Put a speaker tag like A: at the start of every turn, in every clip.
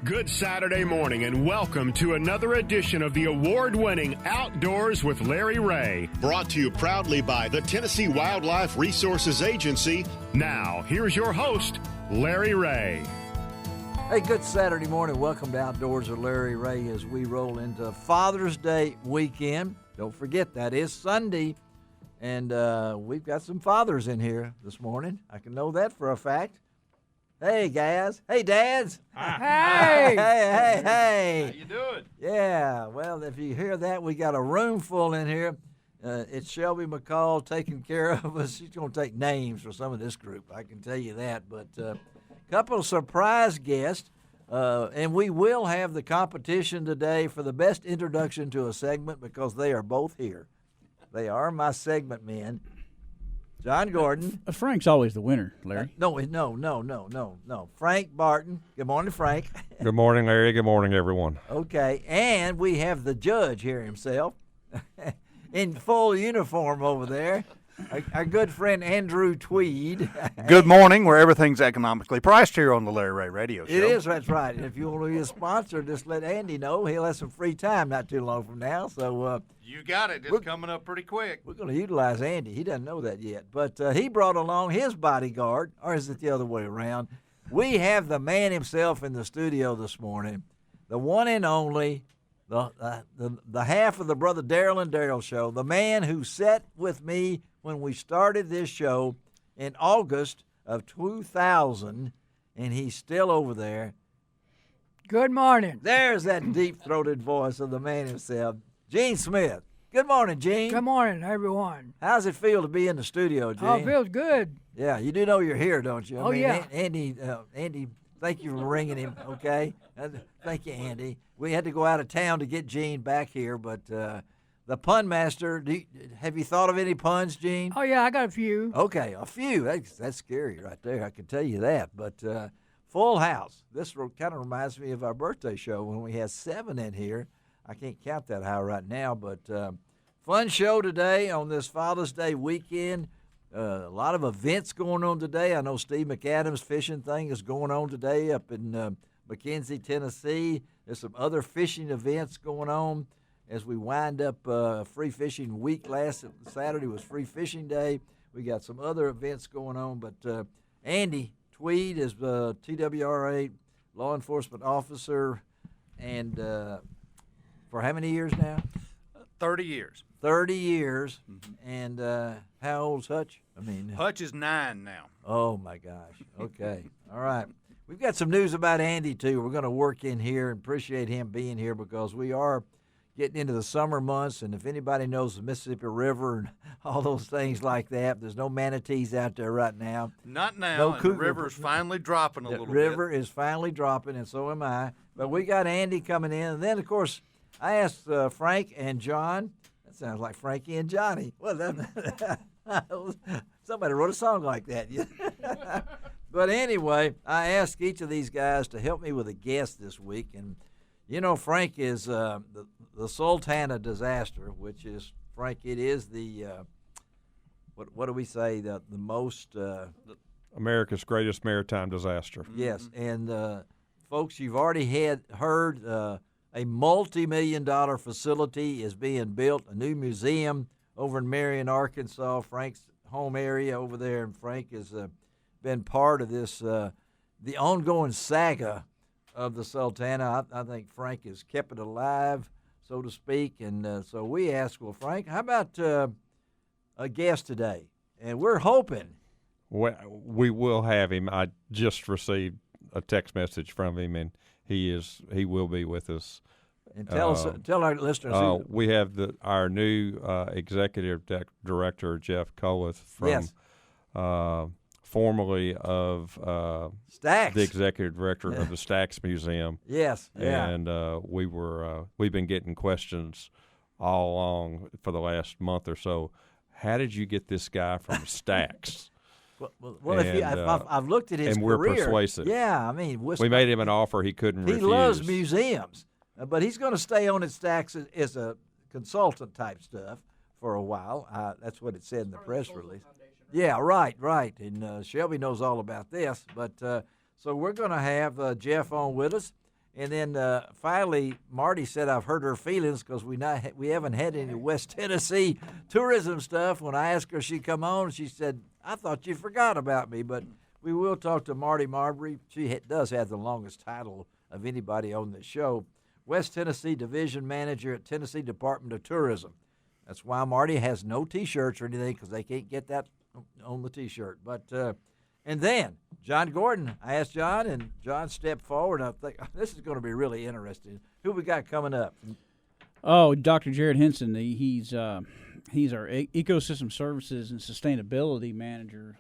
A: Good Saturday morning and welcome to another edition of the award-winning Outdoors with Larry Ray.
B: Brought to you proudly by the Tennessee Wildlife Resources Agency.
A: Now, here's your host, Larry Ray.
C: Hey, good Saturday morning. Welcome to Outdoors with Larry Ray as we roll into Father's Day weekend. Don't forget, that is Sunday, and we've got some fathers in here this morning. I can know that for a fact. Hey, guys. Hey, dads.
D: Hey.
C: Hey.
D: How you doing?
C: Yeah, well, if you hear that, we got a room full in here. It's Shelby McCall taking care of us. She's going to take names for some of this group, I can tell you that. But a couple of surprise guests, and we will have the competition today for the best introduction to a segment because they are both here. They are my segment men. John Gordon.
E: Frank's always the winner, Larry.
C: No. Frank Barton. Good morning, Frank.
F: Good morning, Larry. Good morning, everyone.
C: Okay, and we have the judge here himself in full uniform over there, our good friend Andrew Tweed.
D: Good morning, where everything's economically priced here on the Larry Ray Radio Show.
C: It is, that's right. And if you want to be a sponsor, just let Andy know. He'll have some free time not too long from now. So
D: You got it. It's coming up pretty quick.
C: we're going to utilize Andy. He doesn't know that yet. But he brought along his bodyguard, or is it the other way around? We have the man himself in the studio this morning, the one and only, the half of the Brother Darryl and Darryl show, the man who sat with me when we started this show in August of 2000, and he's still over there.
G: Good morning.
C: There's that deep-throated voice of the man himself, Gene Smith. Good morning, Gene.
G: Good morning, everyone.
C: How's it feel to be in the studio, Gene?
G: Oh, it feels good.
C: Yeah, you do know you're here, don't you?
G: Yeah.
C: Andy, thank you for ringing him, okay? Thank you, Andy. We had to go out of town to get Gene back here, but the pun master, have you thought of any puns, Gene?
G: Oh, yeah, I got a few.
C: Okay, a few. That's scary right there, I can tell you that. But full house. This kind of reminds me of our birthday show when we had 7 in here. I can't count that high right now, but fun show today on this Father's Day weekend. A lot of events going on today. I know Steve McAdams' fishing thing is going on today up in McKenzie, Tennessee. There's some other fishing events going on as we wind up free fishing week. Last Saturday was free fishing day. We got some other events going on, but Andy Tweed is TWRA law enforcement officer, and for how many years now?
D: 30 years.
C: 30 years. Mm-hmm. And how old's Hutch?
D: Hutch is 9 now.
C: Oh, my gosh. Okay. All right. We've got some news about Andy, too. We're going to work in here and appreciate him being here because we are getting into the summer months, and if anybody knows the Mississippi River and all those things like that, there's no manatees out there right now.
D: Not now.
C: No
D: and the river's finally dropping a little bit.
C: The river is finally dropping, and so am I. But we got Andy coming in, and then, of course, I asked Frank and John. That sounds like Frankie and Johnny. Well, somebody wrote a song like that. But anyway, I asked each of these guys to help me with a guest this week, and you know, Frank is the Sultana disaster, which is, Frank, it is the what do we say, the most
F: America's greatest maritime disaster.
C: Yes, and folks, you've already heard a multi-million-dollar facility is being built, a new museum over in Marion, Arkansas, Frank's home area over there, and Frank has been part of this, the ongoing saga of the Sultana. I think Frank has kept it alive, so to speak, and so we asked, well, Frank, how about a guest today? And we're hoping.
F: We will have him. I just received a text message from him, and he will be with us.
C: And tell our listeners.
F: We have our new executive director, Jeff Kollath, from
C: yes.
F: Formerly of
C: Stax,
F: the executive director of the Stax Museum.
C: Yes, yeah.
F: And we've been getting questions all along for the last month or so. How did you get this guy from Stax?
C: Well, I've looked at his
F: and
C: career.
F: And we're persuasive.
C: Yeah, I mean,
F: we made him an offer he couldn't refuse.
C: He loves museums, but he's going to stay on at Stax as a consultant type stuff for a while. That's what it said in the press release. Yeah, right. And Shelby knows all about this. But so we're going to have Jeff on with us. And then finally, Marty said, "I've hurt her feelings because we haven't had any West Tennessee tourism stuff." When I asked her if she'd come on, she said, "I thought you forgot about me." But we will talk to Marty Marbry. She does have the longest title of anybody on the show, West Tennessee Division Manager at Tennessee Department of Tourism. That's why Marty has no T-shirts or anything, because they can't get that on the T-shirt. But and then John Gordon, I asked John, and John stepped forward. I think this is going to be really interesting. Who we got coming up?
E: Oh, Dr. Jared Henson. He's our ecosystem services and sustainability manager.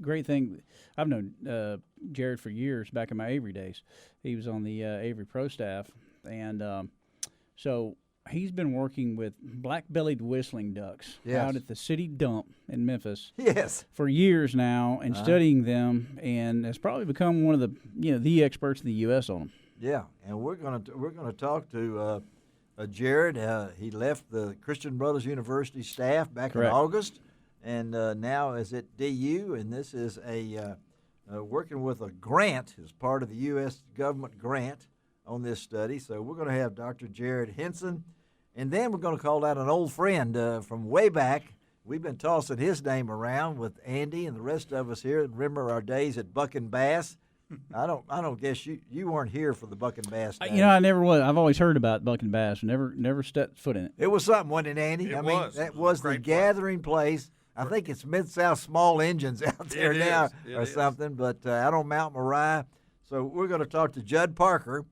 E: Great thing, I've known Jared for years back in my Avery days. He was on the Avery Pro staff, and so he's been working with black-bellied whistling ducks out at the city dump in Memphis.
C: Yes,
E: for years now, and studying them, and has probably become one of the experts in the U.S. on them.
C: Yeah, and we're gonna talk to Jared. He left the Christian Brothers University staff back in August, and now is at DU. And this is working with a grant as part of the U.S. government grant on this study. So we're going to have Dr. Jared Henson, and then we're going to call out an old friend from way back. We've been tossing his name around with Andy and the rest of us here. Remember our days at Buck and Bass? I don't guess you weren't here for the Buck and Bass days.
E: I never was. I've always heard about Buck and Bass. Never stepped foot in it.
C: It was something, wasn't it, Andy? That was the gathering place. I think it's Mid-South Small Engines out there now or something, but out on Mount Moriah. So we're going to talk to Judd Parker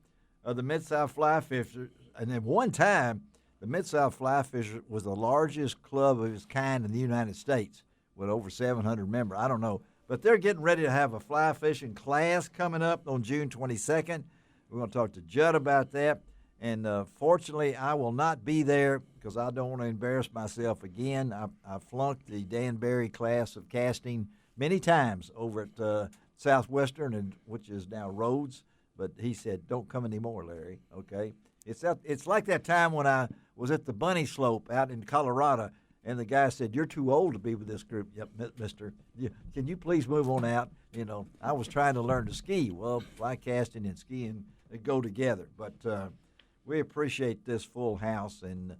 C: of the Mid-South Fly Fishers. And then one time, the Mid-South Fly Fishers was the largest club of its kind in the United States with over 700 members. I don't know. But they're getting ready to have a fly fishing class coming up on June 22nd. We're going to talk to Judd about that. And fortunately, I will not be there because I don't want to embarrass myself again. I flunked the Dan Berry class of casting many times over at Southwestern, which is now Rhodes. But he said, "Don't come anymore, Larry." Okay? It's like that time when I was at the Bunny Slope out in Colorado, and the guy said, "You're too old to be with this group." "Yep, mister. Can you please move on out?" I was trying to learn to ski. Well, fly casting and skiing, they go together. But we appreciate this full house. And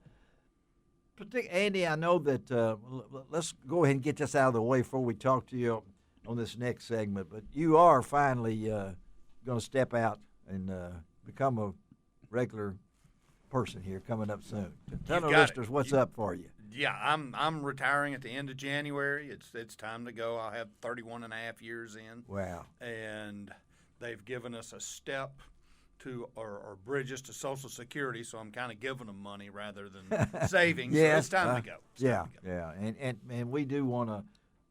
C: Andy, I know that let's go ahead and get this out of the way before we talk to you on this next segment. But you are finally going to step out and become a regular person here coming up soon. Tell the listeners what's up for you.
D: Yeah, I'm retiring at the end of January. It's time to go. I'll have 31 and a half years in.
C: Wow.
D: And they've given us a step to or bridges to Social Security, so I'm kind of giving them money rather than savings.
C: Yes,
D: so it's time to go.
C: Yeah. And we do want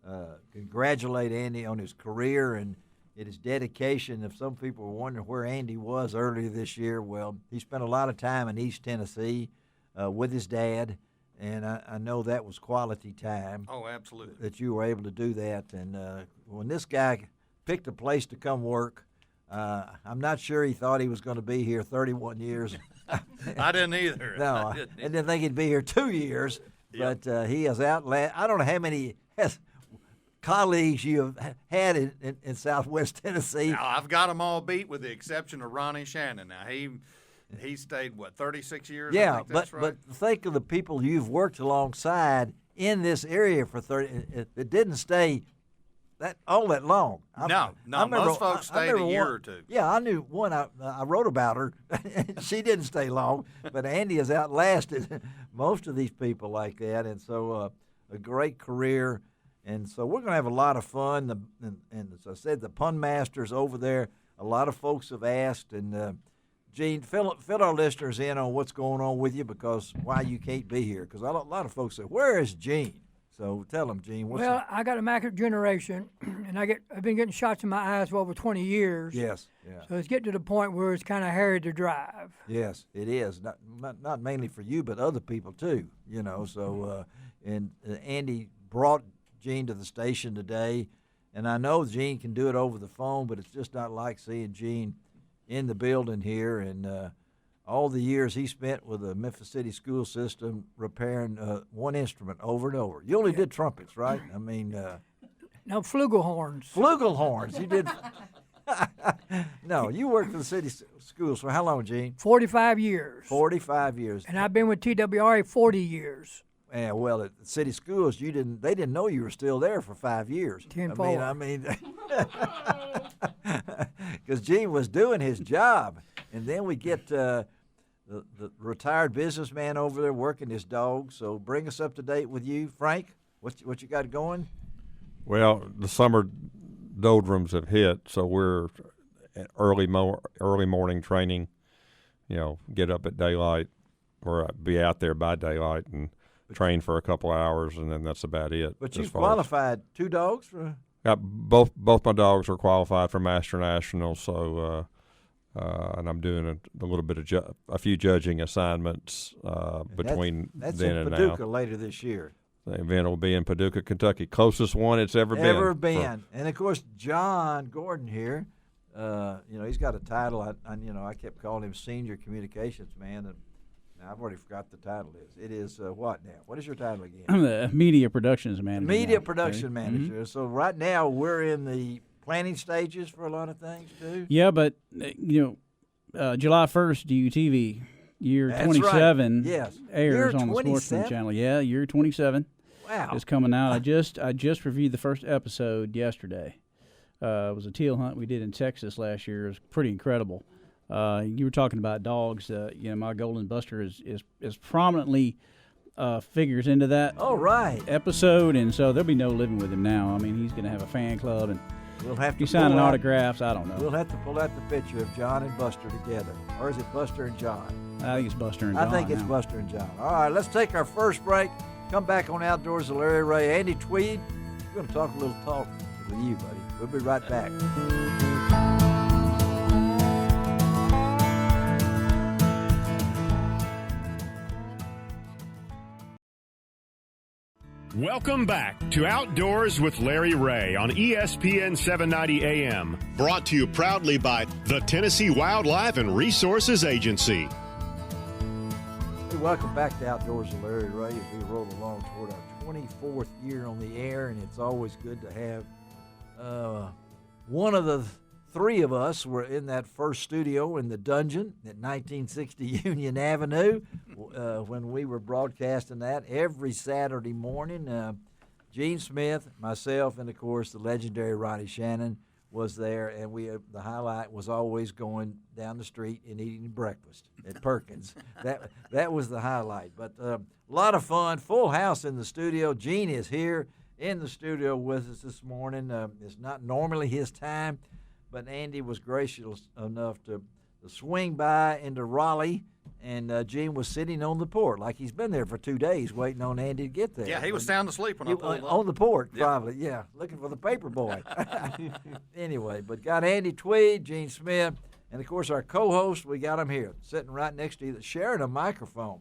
C: to congratulate Andy on his career and his dedication. If some people were wondering where Andy was earlier this year, well, he spent a lot of time in East Tennessee with his dad. And I know that was quality time.
D: Oh, absolutely.
C: That you were able to do that. And when this guy picked a place to come work, I'm not sure he thought he was going to be here 31 years.
D: I didn't either.
C: No, I didn't think he'd be here 2 years. Yep. But he has outlasted. I don't know how many colleagues you have had in Southwest Tennessee.
D: Now, I've got them all beat with the exception of Ronnie Shannon. Now, he stayed, 36 years?
C: Yeah,
D: I think that's right.
C: But think of the people you've worked alongside in this area for 30. It didn't stay all that long.
D: No, most folks stayed a year or two.
C: Yeah, I knew one. I wrote about her. She didn't stay long, but Andy has outlasted most of these people like that, and so a great career. And so we're going to have a lot of fun. And as I said, the pun masters over there, a lot of folks have asked, and Gene, fill our listeners in on what's going on with you, because why you can't be here. Because a lot of folks say, "Where is Gene?" So tell them, Gene.
G: I got a macular degeneration, and I've been getting shots in my eyes for over 20 years.
C: Yes, yeah.
G: So it's getting to the point where it's kind of hairy to drive.
C: Yes, it is. Not mainly for you, but other people too. So and Andy brought Gene to the station today, and I know Gene can do it over the phone, but it's just not like seeing Gene in the building here. And all the years he spent with the Memphis City school system repairing one instrument over and over. You only did trumpets, right? I mean,
G: no, flugelhorns.
C: Flugelhorns. You did. No, you worked for the city schools for how long, Gene?
G: 45 years.
C: 45 years.
G: And I've been with TWRA 40 years.
C: Yeah, well, at the city schools, they didn't know you were still there for 5 years.
G: 10-4.
C: I mean, because Gene was doing his job, and then we get the retired businessman over there working his dog. So bring us up to date with you, Frank. What you got going?
F: Well, the summer doldrums have hit, so we're at early morning training. Get up at daylight, or be out there by daylight and train for a couple hours, and then that's about it.
C: But you've qualified 2 dogs for.
F: Both my dogs are qualified for Master Nationals, so and I'm doing a little bit of a few judging assignments between
C: that's
F: then
C: in
F: and
C: Paducah
F: now.
C: later this year.
F: The event will be in Paducah, Kentucky, closest one it's ever been.
C: And of course, John Gordon here. He's got a title. I kept calling him Senior Communications Man, and now I've already forgot the title is. It is what now? What is your title again?
E: I'm the Media Productions Manager.
C: Media
E: now,
C: Production Manager.
E: Mm-hmm.
C: So right now we're in the planning stages for a lot of things too.
E: Yeah, but July 1st, DUTV year
C: That's
E: 27
C: right. Yes.
E: airs
C: Year
E: on the
C: 27?
E: Sportsman Channel. Yeah, year 27
C: Wow.
E: is coming out. I just reviewed the first episode yesterday. It was a teal hunt we did in Texas last year. It was pretty incredible. You were talking about dogs. My Golden Buster is prominently figures into that episode, and so there'll be no living with him now. I mean, he's going to have a fan club, and
C: we'll have to
E: be signing autographs. I don't know.
C: We'll have to pull out the picture of John and Buster together, or is it Buster and John?
E: I think it's Buster and John.
C: I think it's Buster and John. All right, let's take our first break. Come back on Outdoors with Larry Ray. Andy Tweed, we're going to talk a little talk with you, buddy. We'll be right back.
A: Welcome back to Outdoors with Larry Ray on ESPN 790 AM.
B: Brought to you proudly by the Tennessee Wildlife and Resources Agency.
C: Hey, welcome back to Outdoors with Larry Ray as we roll along toward our 24th year on the air, and it's always good to have one of the 3 of us were in that first studio in the dungeon at 1960 Union Avenue when we were broadcasting that every Saturday morning. Gene Smith, myself, and, of course, the legendary Ronnie Shannon was there, and the highlight was always going down the street and eating breakfast at Perkins. That was the highlight. But a lot of fun, full house in the studio. Gene is here in the studio with us this morning. It's not normally his time, but Andy was gracious enough to swing by into Raleigh, and Gene was sitting on the porch like he's been there for 2 days waiting on Andy to get there.
D: Yeah, he was sound asleep when I pulled up.
C: On the porch, probably, yeah, looking for the paper boy. Anyway, but got Andy Tweed, Gene Smith, and, of course, our co-host, we got him here, sitting right next to you, sharing a microphone,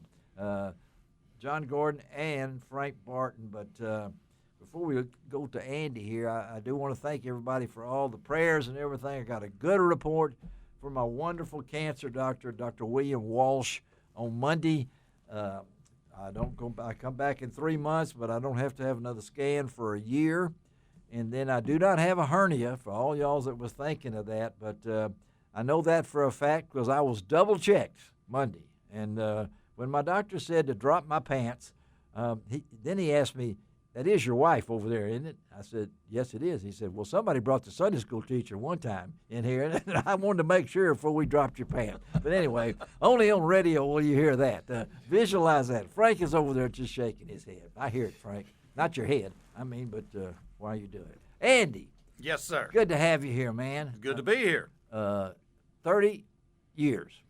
C: John Gordon and Frank Barton. But before we go to Andy here, I do want to thank everybody for all the prayers and everything. I got a good report from my wonderful cancer doctor, Dr. William Walsh, on Monday. I come back in 3 months, but I don't have to have another scan for a year. And then I do not have a hernia, for all y'all that was thinking of that. But I know that for a fact because I was double-checked Monday. And when my doctor said to drop my pants, then he asked me, "That is your wife over there, isn't it?" I said, "Yes, it is." He said, "Well, somebody brought the Sunday school teacher one time in here, and I wanted to make sure before we dropped your pants." But anyway, only on radio will you hear that. Visualize that. Frank is over there just shaking his head. I hear it, Frank. Not your head, but while you do it. Andy.
D: Yes, sir.
C: Good to have you here, man.
D: Good to be here.
C: 30 years.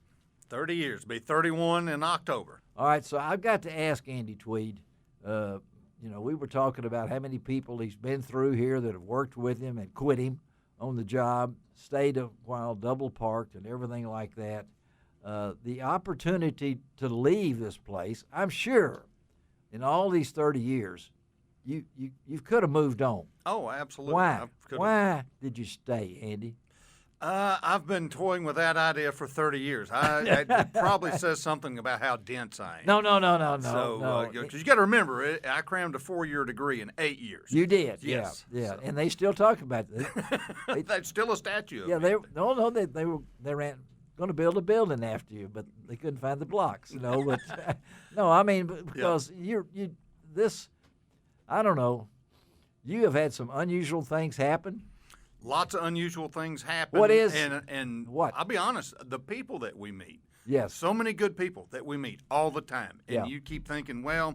D: 30 years. Be 31 in October.
C: All right, so I've got to ask Andy Tweed. We were talking about how many people he's been through here that have worked with him and quit him on the job, stayed a while, double parked, and everything like that. The opportunity to leave this place, I'm sure, in all these 30 years, you could have moved on.
D: Oh, absolutely.
C: Why? Why did you stay, Andy?
D: I've been toying with that idea for 30 years. It probably says something about how dense I am.
C: No.
D: So, because you got to remember, I crammed a 4-year degree in 8 years.
C: You did,
D: yes.
C: Yeah.
D: So.
C: And they still talk about it.
D: That's still a statue.
C: Yeah,
D: of me.
C: they ran going to build a building after you, but they couldn't find the blocks. But no, I mean because I don't know. You have had some unusual things happen.
D: Lots of unusual things happen.
C: What is
D: and
C: what?
D: I'll be honest, the people that we meet.
C: Yes.
D: So many good people that we meet all the time. And
C: Yeah.
D: you keep thinking, well,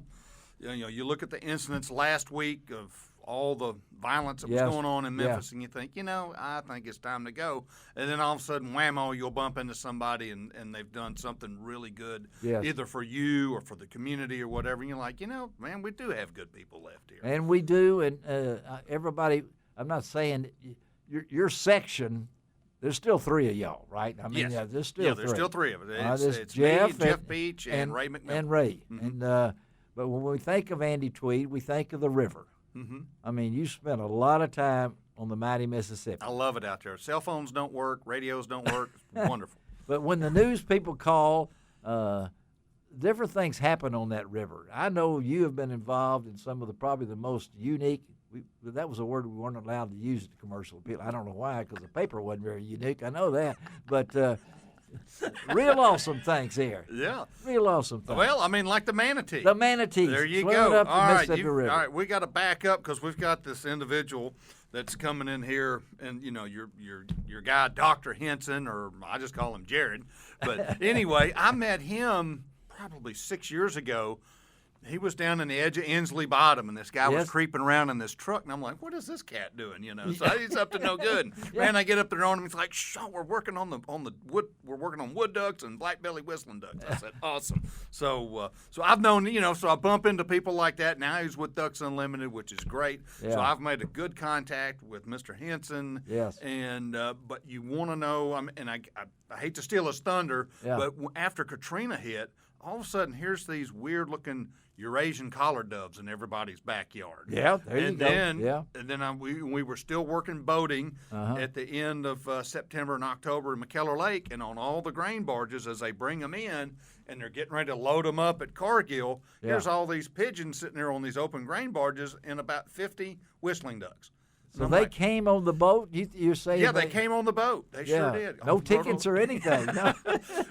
D: you look at the incidents last week of all the violence that was
C: Yes.
D: going on in
C: Yeah.
D: Memphis, and you think, I think it's time to go. And then all of a sudden, whammo, you'll bump into somebody and they've done something really good,
C: Yes.
D: either for you or for the community or whatever. And you're like, man, we do have good people left here.
C: And we do, and everybody. I'm not saying your section. There's still 3 of y'all, right? I mean,
D: Yes.
C: yeah, there's still
D: there's still 3 of us.
C: there's
D: It's
C: Jeff,
D: me, Jeff Beach, and Ray McMillan.
C: and Ray.
D: Mhm.
C: And but when we think of Andy Tweed, we think of the river.
D: Mm-hmm.
C: I mean, you spent a lot of time on the mighty Mississippi.
D: I love it out there. Cell phones don't work. Radios don't work. It's wonderful.
C: But when the news people call, different things happen on that river. I know you have been involved in some of probably the most unique. That was a word we weren't allowed to use at commercial people. I don't know why, because the paper wasn't very unique. I know that, but real awesome things here.
D: Yeah.
C: Real awesome things.
D: Well, I mean, like the manatee.
C: The manatees.
D: There you
C: swimming
D: go.
C: Up the
D: All right,
C: Mississippi River.
D: all right. We got to back up because we've got this individual that's coming in here, and your guy, Dr. Henson, or I just call him Jared. But anyway, I met him probably 6 years ago. He was down in the edge of Inslee Bottom, and this guy was
C: Yes.
D: creeping around in this truck, and I'm like, "What is this cat doing?" So he's up to no good. Man, I get up there on him. He's like, we're working on the wood. We're working on wood ducks and black belly whistling ducks." I said, "Awesome." So I've known, so I bump into people like that. Now he's with Ducks Unlimited, which is great.
C: Yeah.
D: So I've made a good contact with Mr. Henson.
C: Yes.
D: And but you want to know, I hate to steal his thunder,
C: Yeah.
D: but after Katrina hit, all of a sudden here's these weird looking Eurasian collared doves in everybody's backyard.
C: Yeah, there you
D: and
C: go.
D: then,
C: Yeah.
D: And then we were still working boating at the end of September and October in McKellar Lake, and on all the grain barges as they bring them in and they're getting ready to load them up at Cargill, here's all these pigeons sitting there on these open grain barges and about 50 whistling ducks.
C: So
D: I'm
C: they
D: like,
C: came on the boat. You're saying?
D: yeah, they came on the boat. They sure did.
C: No tickets or anything. No.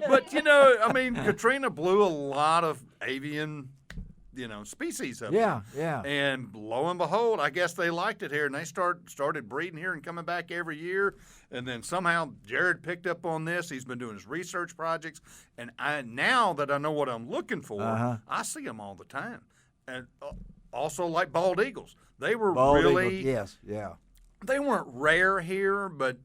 D: But Katrina blew a lot of avian, species of it.
C: Yeah.
D: And lo and behold, I guess they liked it here, and they started breeding here and coming back every year. And then somehow Jared picked up on this. He's been doing his research projects, and now that I know what I'm looking for, I see them all the time. And also like bald eagles, they were really
C: yes, yeah.
D: They weren't rare here, but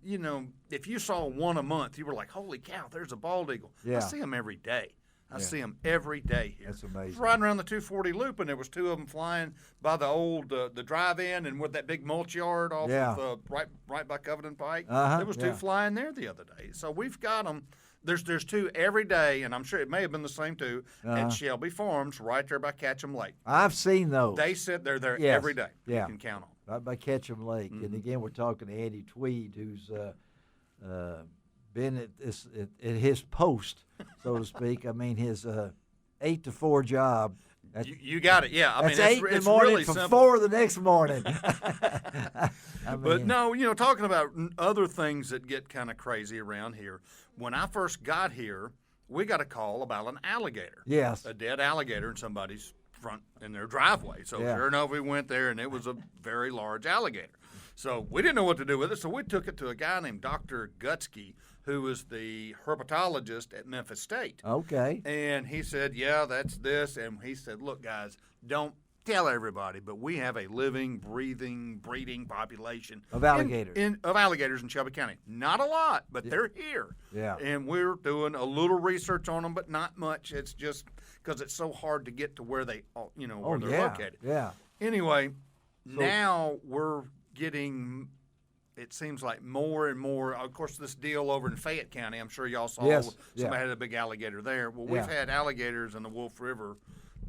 D: if you saw one a month, you were like, "Holy cow, there's a bald eagle!"
C: Yeah.
D: I see them every day. I see them every day here.
C: That's
D: I was
C: amazing.
D: riding around the 240 loop, and there was 2 of them flying by the old the drive-in and with that big mulch yard off of right by Covenant Pike. There was 2 flying there the other day. So we've got them. There's 2 every day, and I'm sure it may have been the same 2 at Shelby Farms right there by Ketchum Lake.
C: I've seen those.
D: They sit there
C: Yes.
D: every day.
C: Yeah.
D: You can count on.
C: Right by Ketchum Lake. And again, we're talking to Andy Tweed, who's been at his post, so to speak. I mean, his 8 to 4 job.
D: You got it. Yeah, I mean,
C: That's 8 in the
D: it's
C: morning
D: really
C: from
D: simple.
C: 4 the next morning.
D: But no, talking about other things that get kind of crazy around here. When I first got here, we got a call about an alligator.
C: Yes.
D: A dead alligator in somebody's front in their driveway. So sure enough, we went there, and it was a very large alligator. So we didn't know what to do with it, so we took it to a guy named Dr. Gutsky, who was the herpetologist at Memphis State.
C: Okay.
D: And he said, yeah, that's this. And he said, look, guys, don't tell everybody, but we have a living, breathing, breeding population
C: Of alligators.
D: of alligators in Shelby County. Not a lot, but they're here.
C: Yeah.
D: And we're doing a little research on them, but not much. It's just because it's so hard to get to where they're located.
C: Yeah.
D: Anyway, now we're getting, it seems like more and more. Of course, this deal over in Fayette County, I'm sure y'all saw.
C: Yes.
D: Somebody had a big alligator there. Well, we've had alligators in the Wolf River,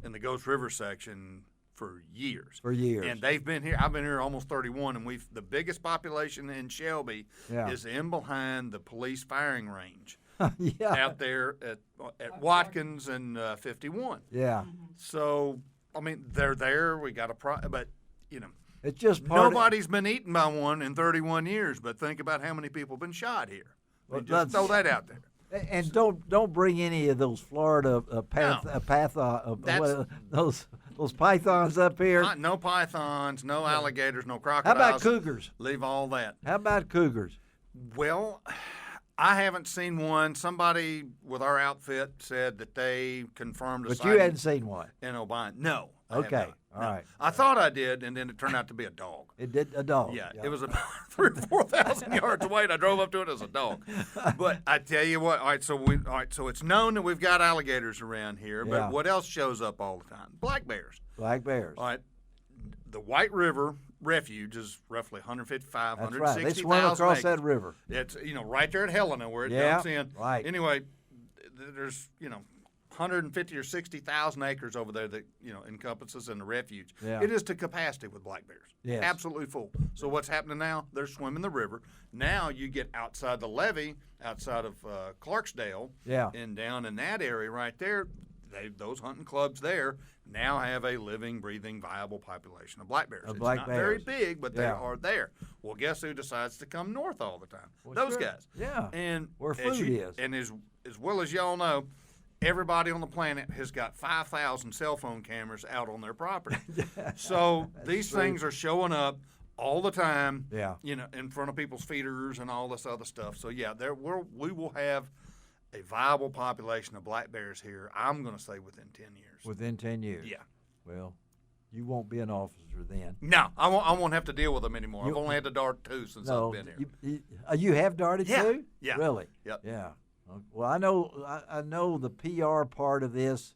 D: in the Ghost River section, for years.
C: For years.
D: And they've been here. I've been here almost 31, and the biggest population in Shelby is in behind the police firing range. Out there at Watkins and 51.
C: Yeah.
D: So, I mean, they're there. We got but,
C: it's just
D: nobody's been eaten by one in 31 years, but think about how many people have been shot here. Just throw that out there.
C: And don't bring any of those Florida those pythons up here.
D: No pythons, no alligators, no crocodiles.
C: How about cougars?
D: Leave all that.
C: How about cougars?
D: Well, I haven't seen one. Somebody with our outfit said that they confirmed a
C: But
D: sighting.
C: you hadn't seen one?
D: In O'Brien. No.
C: Okay. All right.
D: I thought I did, and then it turned out to be a dog.
C: It did a dog.
D: Yeah. It was about 3,000 or 4,000 yards away, and I drove up to it as a dog. But I tell you what, all right, so it's known that we've got alligators around here, but what else shows up all the time? Black bears.
C: Black bears.
D: All right. The White River Refuge is roughly 155,
C: That's
D: 160,000
C: right. They swim across
D: acres.
C: that river.
D: It's, right there at Helena where it dumps in.
C: Right.
D: Anyway, there's, 150 or 60,000 acres over there that, encompasses in the refuge.
C: Yeah.
D: It is to capacity with black bears.
C: Yes.
D: Absolutely full. So what's happening now? They're swimming the river. Now you get outside the levee, outside of Clarksdale, and down in that area right there, those hunting clubs there now have a living, breathing, viable population of black bears. It's not very big, but they are there. Well, guess who decides to come north all the time? Those guys.
C: Yeah.
D: And
C: where food is.
D: And as well as y'all know, everybody on the planet has got 5,000 cell phone cameras out on their property. So these things are showing up all the time, in front of people's feeders and all this other stuff. So, we will have a viable population of black bears here, I'm going to say within 10 years.
C: Within 10 years?
D: Yeah.
C: Well, you won't be an officer then.
D: No, I won't have to deal with them anymore. I've only had to dart two since I've been here.
C: You have darted too?
D: Yeah.
C: Really?
D: Yep.
C: Yeah. Well, I know the PR part of this.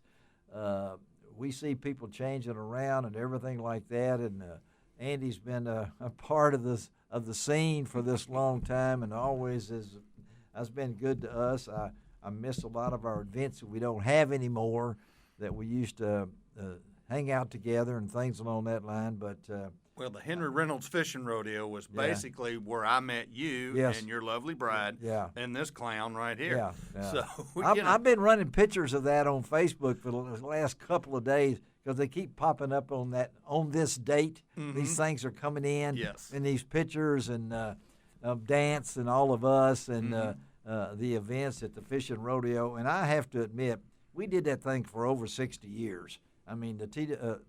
C: We see people changing around and everything like that, and Andy's been a part of the scene for this long time, and always has been good to us. I miss a lot of our events that we don't have anymore, that we used to hang out together and things along that line. But
D: well, the Henry Reynolds Fishing Rodeo was basically where I met you and your lovely bride and this clown right here.
C: Yeah.
D: So
C: I've been running pictures of that on Facebook for the last couple of days because they keep popping up on this date. Mm-hmm. These things are coming in these pictures and of dance and all of us and the events at the fishing rodeo. And I have to admit, we did that thing for over 60 years. I mean, the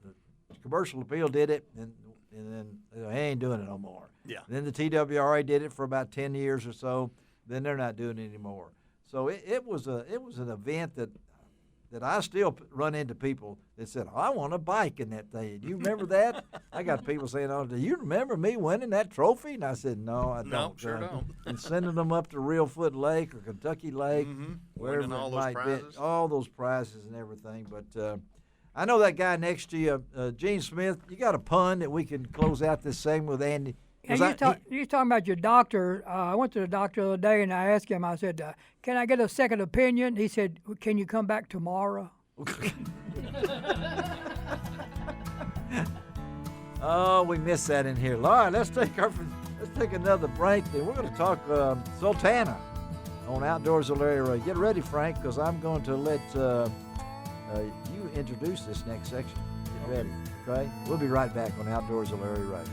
C: Commercial Appeal did it, and then they ain't doing it no more.
D: Yeah.
C: Then the TWRA did it for about 10 years or so. Then they're not doing it anymore. So it was an event that I still run into people that said, I want a bike in that thing. Do you remember that? I got people saying, do you remember me winning that trophy? And I said, no, I don't.
D: No, sure don't.
C: And sending them up to Reelfoot Lake or Kentucky Lake, wherever
D: winning all
C: it
D: those
C: might
D: prizes.
C: be. All those prizes and everything. But I know that guy next to you, Gene Smith, you got a pun that we can close out this segment with Andy?
G: And you're talking about your doctor. I went to the doctor the other day, and I asked him, I said, can I get a second opinion? He said, can you come back tomorrow?
C: Oh, we missed that in here. All right, let's take another break. Then we're going to talk Sultana on Outdoors with Larry Ray. Get ready, Frank, because I'm going to let you introduce this next section. Get ready, okay? We'll be right back on Outdoors with Larry Ray.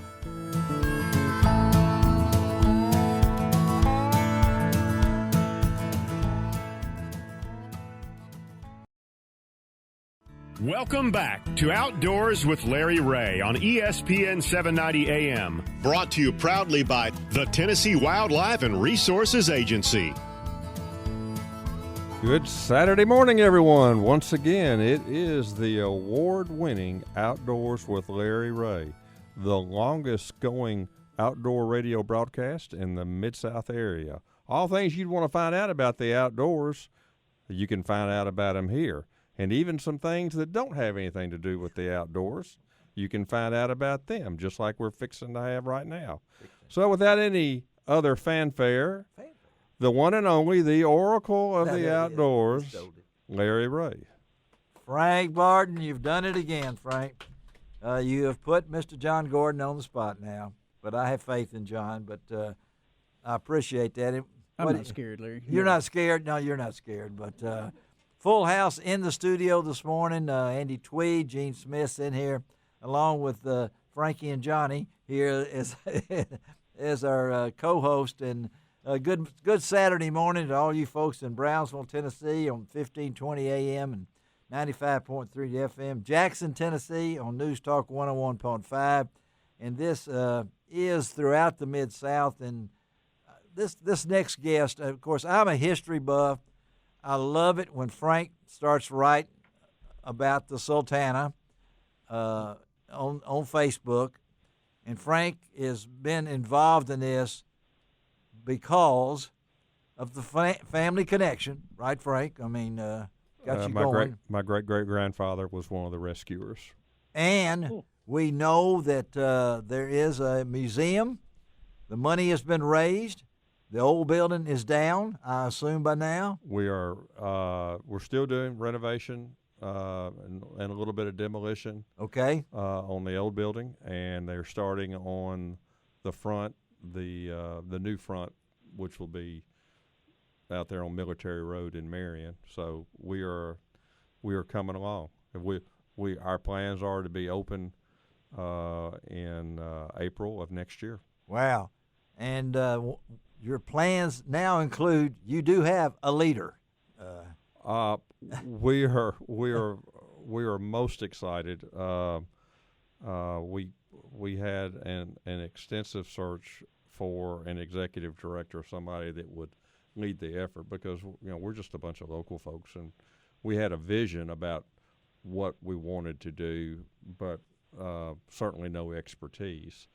A: Welcome back to Outdoors with Larry Ray on ESPN 790 AM.
B: Brought to you proudly by the Tennessee Wildlife and Resources Agency.
F: Good Saturday morning, everyone. Once again, it is the award-winning Outdoors with Larry Ray, the longest-going outdoor radio broadcast in the Mid-South area. All things you'd want to find out about the outdoors, you can find out about them here. And even some things that don't have anything to do with the outdoors, you can find out about them, just like we're fixing to have right now. So without any other fanfare, the one and only, the oracle of the outdoors, Larry Ray.
C: Frank Barton, you've done it again, Frank. You have put Mr. John Gordon on the spot now, but I have faith in John. But I appreciate that.
E: I'm not scared, Larry.
C: You're not scared? No, you're not scared. But full house in the studio this morning. Andy Tweed, Gene Smith's in here, along with Frankie and Johnny here as our co-host. And good Saturday morning to all you folks in Brownsville, Tennessee on 1520 AM and 95.3 FM. Jackson, Tennessee on News Talk 101.5. And this is throughout the Mid-South. And this next guest, of course, I'm a history buff. I love it when Frank starts writing about the Sultana on Facebook. And Frank has been involved in this because of the family connection, right, Frank? I mean, got you going.
F: My great-great-grandfather was one of the rescuers.
C: And we know that there is a museum. The money has been raised. The old building is down, I assume, by now.
F: We're still doing renovation and a little bit of demolition.
C: Okay.
F: On the old building, and they're starting on the front, the new front, which will be out there on Military Road in Marion. So we are coming along. Our plans are to be open in April of next year.
C: Wow. And your plans now include, you do have a leader.
F: We are most excited. We had an extensive search for an executive director, somebody that would lead the effort, because we're just a bunch of local folks, and we had a vision about what we wanted to do, but certainly no expertise.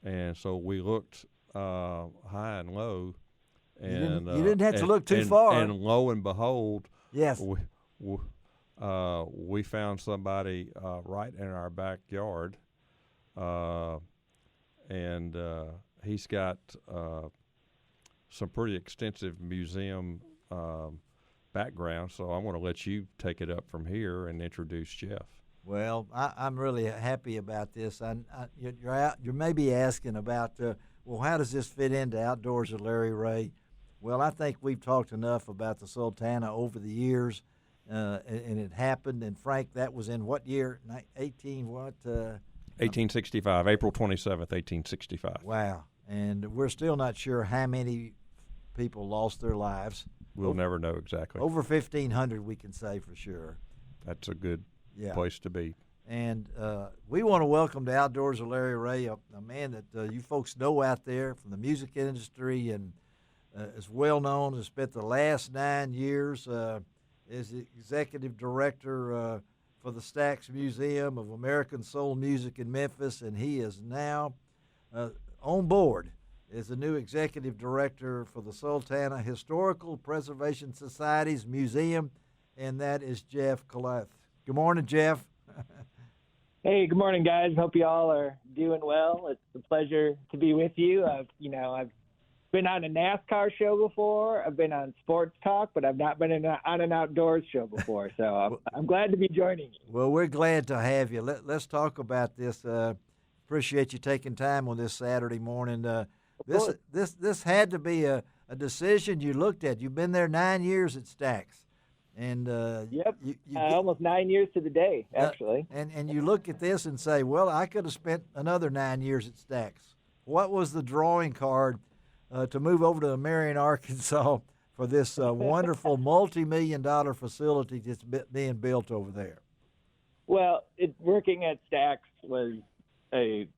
F: And so we looked high and low, and
C: you didn't have to look too far.
F: And lo and behold,
C: yes,
F: we found somebody right in our backyard, and he's got some pretty extensive museum background. So I want to let you take it up from here and introduce Jeff.
C: Well, I'm really happy about this. You're maybe asking about, well, how does this fit into Outdoors with Larry Ray? Well, I think we've talked enough about the Sultana over the years, and it happened. And Frank, that was in what year?
F: 1865, April 27th, 1865.
C: Wow. And we're still not sure how many people lost their lives.
F: We'll never know exactly.
C: Over 1,500, we can say for sure.
F: That's a good place to be.
C: And we want to welcome to Outdoors with Larry Ray, a man that you folks know out there from the music industry, and is well known, has spent the last 9 years as the executive director for the Stax Museum of American Soul Music in Memphis, and he is now on board as the new executive director for the Sultana Historical Preservation Society's museum, and that is Jeff Kollath. Good morning, Jeff.
H: Hey, good morning, guys. Hope you all are doing well. It's a pleasure to be with you. I've been on a NASCAR show before. I've been on Sports Talk, but I've not been on an outdoors show before. So I'm glad to be joining you.
C: Well, we're glad to have you. Let's talk about this. Appreciate you taking time on this Saturday morning. This had to be a decision you looked at. You've been there 9 years at Stax. And
H: yep, almost 9 years to the day, actually.
C: And you look at this and say, well, I could have spent another 9 years at Stax. What was the drawing card to move over to Marion, Arkansas for this wonderful multi-million-dollar facility that's being built over there?
H: Well, working at Stax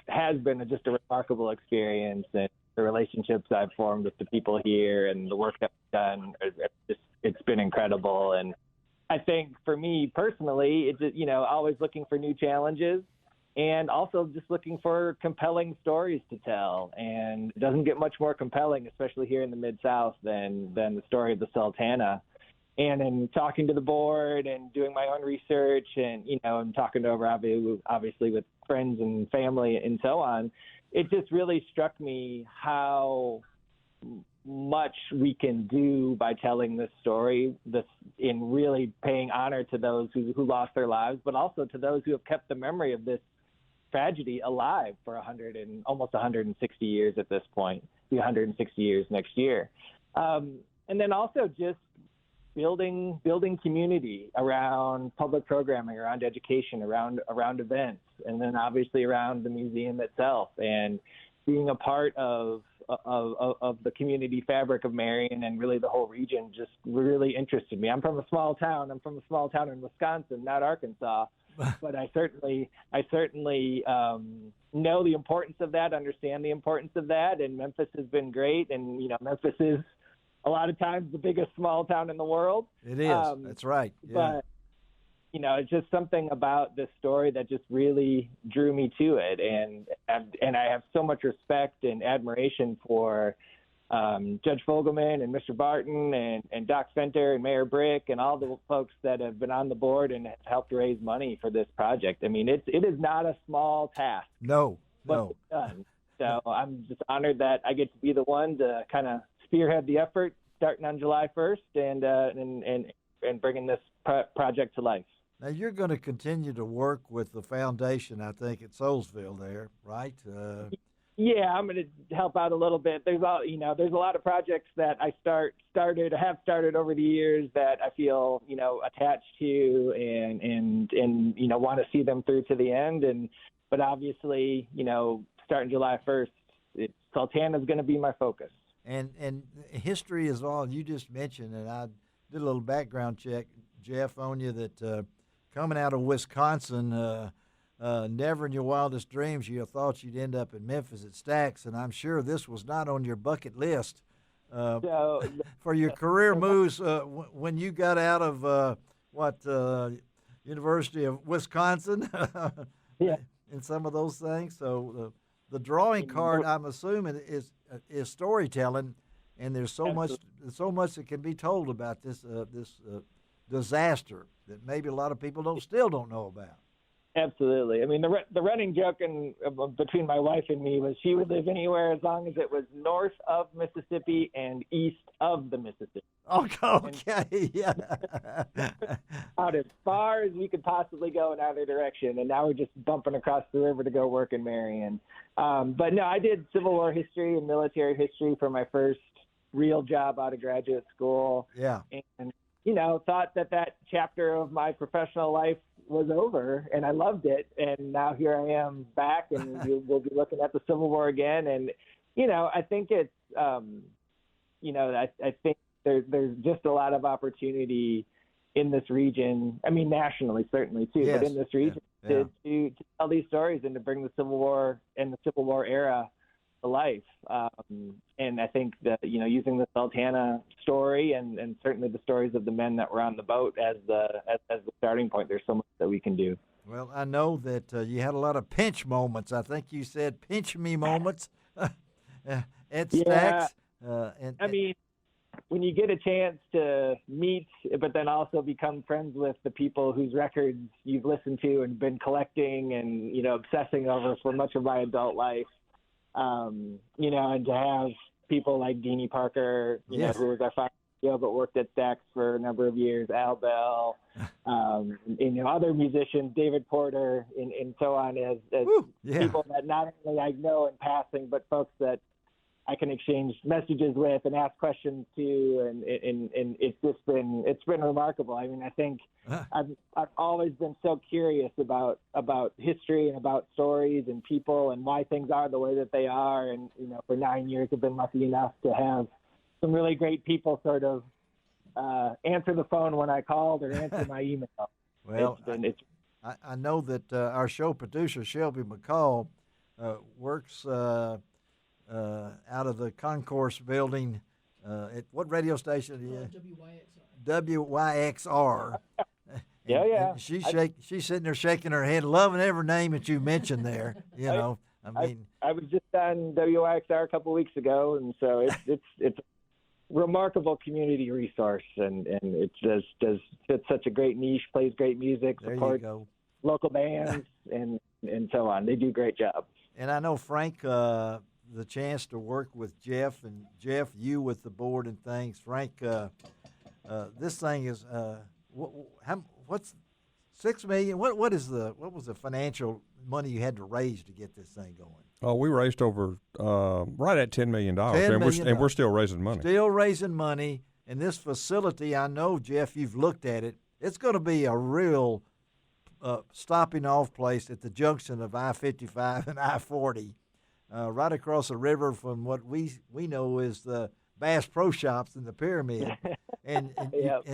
H: has been just a remarkable experience, and the relationships I've formed with the people here and the work that we've done, it's been incredible. And I think for me personally, it's always looking for new challenges, and also just looking for compelling stories to tell. And it doesn't get much more compelling, especially here in the Mid-South, than the story of the Sultana. And in talking to the board and doing my own research, and and talking over obviously with friends and family and so on, it just really struck me how much we can do by telling this story, in really paying honor to those who lost their lives, but also to those who have kept the memory of this tragedy alive for almost 160 years at this point. Be 160 years next year. And then also just building community around public programming, around education, around events, and then obviously around the museum itself, and being a part of the community fabric of Marion and really the whole region just really interested me. I'm from a small town. I'm from a small town in Wisconsin, not Arkansas, but I certainly know the importance of that, understand the importance of that, and Memphis has been great. And Memphis is a lot of times the biggest small town in the world.
C: It is. That's right. Yeah.
H: But it's just something about this story that just really drew me to it, and I have so much respect and admiration for Judge Fogelman and Mr. Barton and Doc Fenter and Mayor Brick and all the folks that have been on the board and have helped raise money for this project. I mean, it is not a small task.
C: No.
H: It's done. So I'm just honored that I get to be the one to kind of spearhead the effort starting on July 1st and bringing this project to life.
C: Now, you're going to continue to work with the foundation, I think, at Soulsville there, right?
H: Yeah, I'm going to help out a little bit. There's a lot of projects that I have started over the years that I feel, attached to and want to see them through to the end. But obviously, starting July 1st, Sultana is going to be my focus.
C: And history is all you just mentioned, and I did a little background check, Jeff, on you that coming out of Wisconsin, never in your wildest dreams you thought you'd end up in Memphis at Stax, and I'm sure this was not on your bucket list for your career moves when you got out of University of Wisconsin,
H: yeah,
C: and some of those things. So the drawing card, I'm assuming, is storytelling, and there's so much that can be told about this disaster that maybe a lot of people still don't know about.
H: Absolutely. I mean, the running joke between my wife and me was she would live anywhere as long as it was north of Mississippi and east of the Mississippi.
C: Okay, yeah.
H: Out as far as we could possibly go in either direction, and now we're just bumping across the river to go work in Marion. But no, I did Civil War history and military history for my first real job out of graduate school.
C: Yeah.
H: And thought that chapter of my professional life was over, and I loved it. And now here I am back, and we'll be looking at the Civil War again. And, I think it's, I think there's just a lot of opportunity in this region. I mean, nationally, certainly, too,
C: yes.
H: but in this region to tell these stories and to bring the Civil War and the Civil War era to life. And I think that, using the Sultana story and certainly the stories of the men that were on the boat as the starting point, there's so much that we can do.
C: Well, I know that you had a lot of pinch moments. I think you said pinch me moments at Stax.
H: I mean, when you get a chance to meet, but then also become friends with the people whose records you've listened to and been collecting and, obsessing over for much of my adult life, and to have people like Deanie Parker,
C: yes.
H: who was our final CEO but worked at Stax for a number of years, Al Bell, and other musicians, David Porter, and so on, as people that not only I know in passing, but folks that I can exchange messages with and ask questions to, and it's been remarkable. I mean, I think I've always been so curious about history and about stories and people and why things are the way that they are. And for 9 years, I've been lucky enough to have some really great people sort of answer the phone when I called or answer my email.
C: Well, I know that our show producer Shelby McCall works out of the Concourse building at what radio station are you? WYXR.
H: Yeah.
C: And she's sitting there shaking her head, loving every name that you mentioned there. I
H: was just on WYXR a couple of weeks ago, and so it's a remarkable community resource, and it does fits such a great niche, plays great music, supports local bands, and so on. They do a great job.
C: And I know Frank. The chance to work with Jeff, and Jeff, you with the board and things. Frank, this thing is what's $6 million? What was the financial money you had to raise to get this thing going?
F: Oh, we raised over right at $10 million,
C: and
F: we're still raising money.
C: Still raising money, and this facility, I know, Jeff, you've looked at it. It's going to be a real stopping off place at the junction of I-55 and I-40, right across the river from what we know is the Bass Pro Shops in the Pyramid, and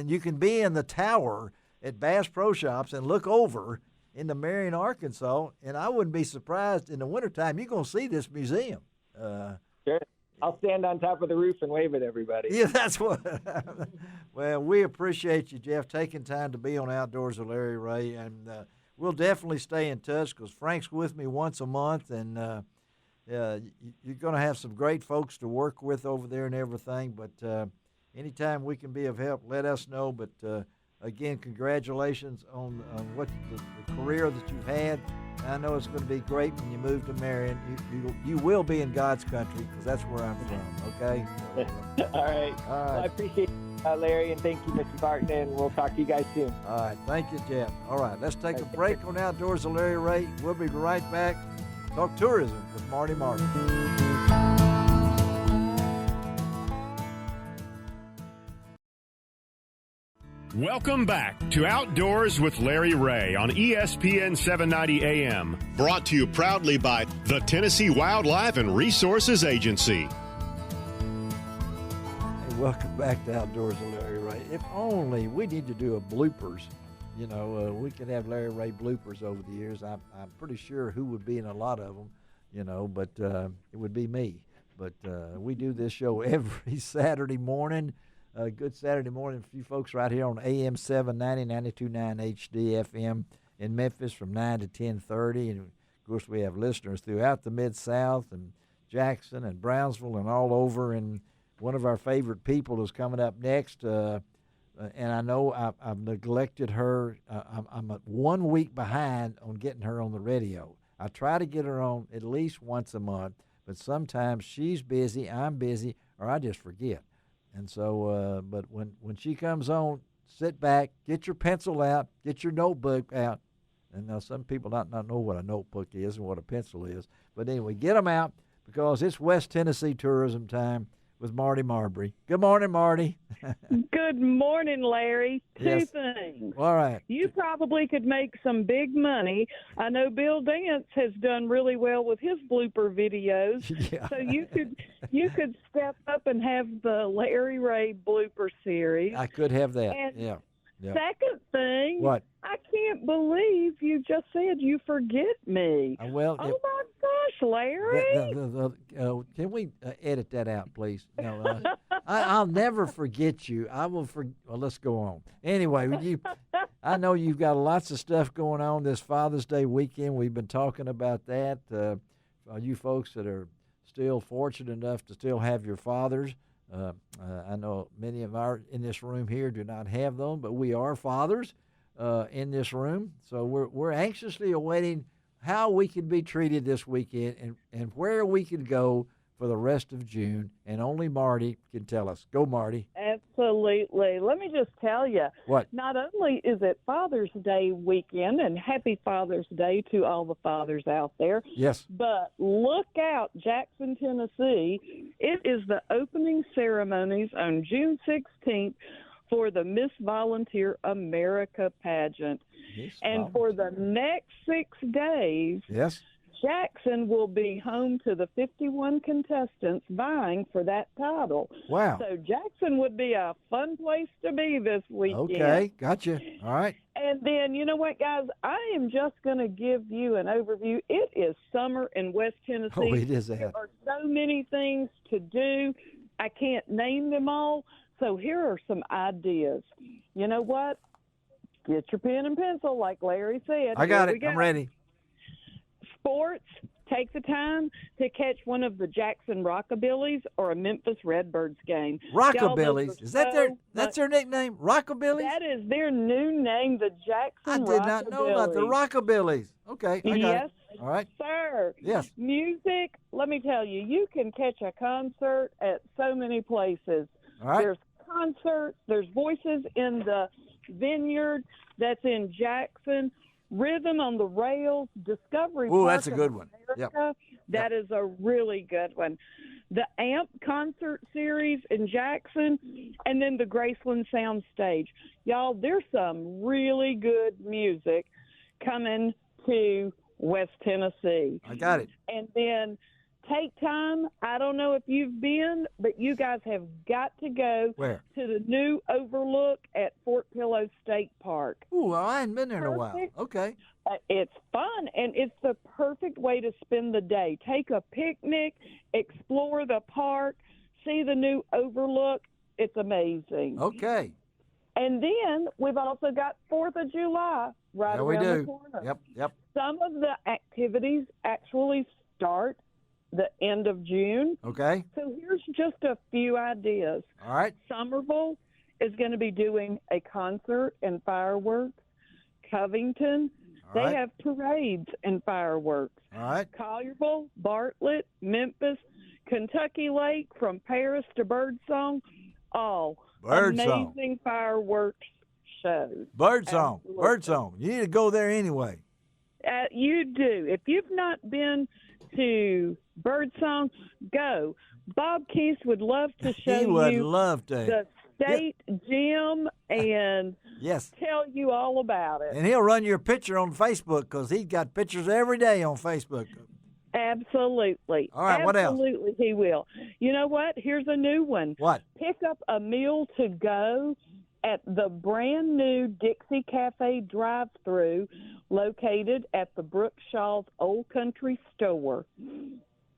C: you can be in the tower at Bass Pro Shops and look over into Marion, Arkansas, and I wouldn't be surprised in the wintertime you're going to see this museum.
H: Sure. I'll stand on top of the roof and wave at everybody.
C: Yeah, that's what. Well, we appreciate you, Jeff, taking time to be on Outdoors with Larry Ray, and we'll definitely stay in touch because Frank's with me once a month, and you're going to have some great folks to work with over there and everything, but anytime we can be of help, let us know, but again, congratulations on what the career that you've had. I know it's going to be great when you move to Marion. You will be in God's country because that's where I'm from, okay?
H: All right. Well, I appreciate it, Larry, and thank you, Mr. Barton, and we'll talk to you guys soon.
C: All right. Thank you, Jeff. All right. Let's take a break on Outdoors with Larry Ray. We'll be right back. Talk tourism with Marty Marbry.
A: Welcome back to Outdoors with Larry Ray on ESPN 790 AM.
B: Brought to you proudly by the Tennessee Wildlife and Resources Agency.
C: Hey, welcome back to Outdoors with Larry Ray. If only we need to do a bloopers. You know, we could have Larry Ray bloopers over the years. I'm pretty sure who would be in a lot of them, you know, but it would be me. But we do this show every Saturday morning. Good Saturday morning for you folks right here on AM 790, 92.9 HD FM in Memphis from 9 to 10:30. And, of course, we have listeners throughout the Mid-South and Jackson and Brownsville and all over. And one of our favorite people is coming up next. And I know I've neglected her. I'm 1 week behind on getting her on the radio. I try to get her on at least once a month, but sometimes she's busy, I'm busy, or I just forget. And so, but when she comes on, sit back, get your pencil out, get your notebook out. And now some people not know what a notebook is and what a pencil is. But anyway, get them out because it's West Tennessee tourism time with Marty Marbry. Good morning, Marty.
I: Good morning, Larry.
C: Yes.
I: Two things.
C: All right.
I: You probably could make some big money. I know Bill Dance has done really well with his blooper videos.
C: Yeah.
I: So you could step up and have the Larry Ray blooper series.
C: I could have that.
I: And
C: yeah.
I: Second thing,
C: What?
I: I can't believe you just said you forget me.
C: Well,
I: oh my gosh, Larry!
C: Can we edit that out, please? No, I'll never forget you. I will. Well, let's go on. Anyway, I know you've got lots of stuff going on this Father's Day weekend. We've been talking about that. You folks that are still fortunate enough to still have your fathers. I know many of our in this room here do not have them, but we are fathers in this room. So we're anxiously awaiting how we can be treated this weekend and where we can go for the rest of June. And only Marty can tell us. Go, Marty.
I: Absolutely. Let me just tell you.
C: What?
I: Not only is it Father's Day weekend, and happy Father's Day to all the fathers out there.
C: Yes.
I: But look out, Jackson, Tennessee. It is the opening ceremonies on June 16th for the Miss Volunteer America pageant. And for the next 6 days,
C: yes,
I: Jackson will be home to the 51 contestants vying for that title.
C: Wow.
I: So Jackson would be a fun place to be this weekend.
C: Okay, gotcha. All right.
I: And then, you know what, guys? I am just going to give you an overview. It is summer in West Tennessee.
C: Oh, it is that.
I: There are so many things to do. I can't name them all. So here are some ideas. You know what? Get your pen and pencil, like Larry said.
C: I got it. I'm ready.
I: Sports, take the time to catch one of the Jackson Rockabillies or a Memphis Redbirds game.
C: Rockabillies? Is that that's their nickname? Rockabillies?
I: That is their new name, the Jackson Rockabillies.
C: I did not know about the Rockabillies. Okay, I got it. All right.
I: Sir.
C: Yes.
I: Music, let me tell you, you can catch a concert at so many places.
C: All right.
I: There's concerts, there's Voices in the Vineyard that's in Jackson. Rhythm on the Rails, Discovery
C: Ooh,
I: Park
C: that's a
I: of
C: good one.
I: America. That is a really good one. The AMP concert series in Jackson, and then the Graceland Soundstage. Y'all, there's some really good music coming to West Tennessee.
C: I got it.
I: And then take time. I don't know if you've been, but you guys have got to go
C: Where?
I: to the new overlook at Fort Pillow State Park.
C: Ooh, well, I hadn't been there in a while.
I: Perfect.
C: Okay.
I: It's fun, and it's the perfect way to spend the day. Take a picnic, explore the park, see the new overlook. It's amazing.
C: Okay.
I: And then we've also got 4th of July right
C: Yeah, we
I: around the
C: do.
I: corner.
C: Yep.
I: Some of the activities actually start the end of June.
C: Okay.
I: So here's just a few ideas.
C: All right.
I: Somerville is going to be doing a concert and fireworks. Covington,
C: All
I: they
C: right.
I: have parades and fireworks.
C: All right.
I: Collierville, Bartlett, Memphis, Kentucky Lake, from Paris to Birdsong, all
C: Birdsong.
I: amazing fireworks shows.
C: Birdsong.
I: Absolutely.
C: Birdsong. You need to go there anyway.
I: You do. If you've not been to Birdsong, go. Bob Keith would love to show
C: He would
I: you
C: love to.
I: the state gym and
C: Yes.
I: tell you all about it.
C: And he'll run your picture on Facebook because he's got pictures every day on Facebook.
I: Absolutely.
C: All right, what else?
I: Absolutely, he will. You know what? Here's a new one.
C: What?
I: Pick up a meal to go at the brand new Dixie Cafe drive-thru located at the Brookshaw's Old Country Store.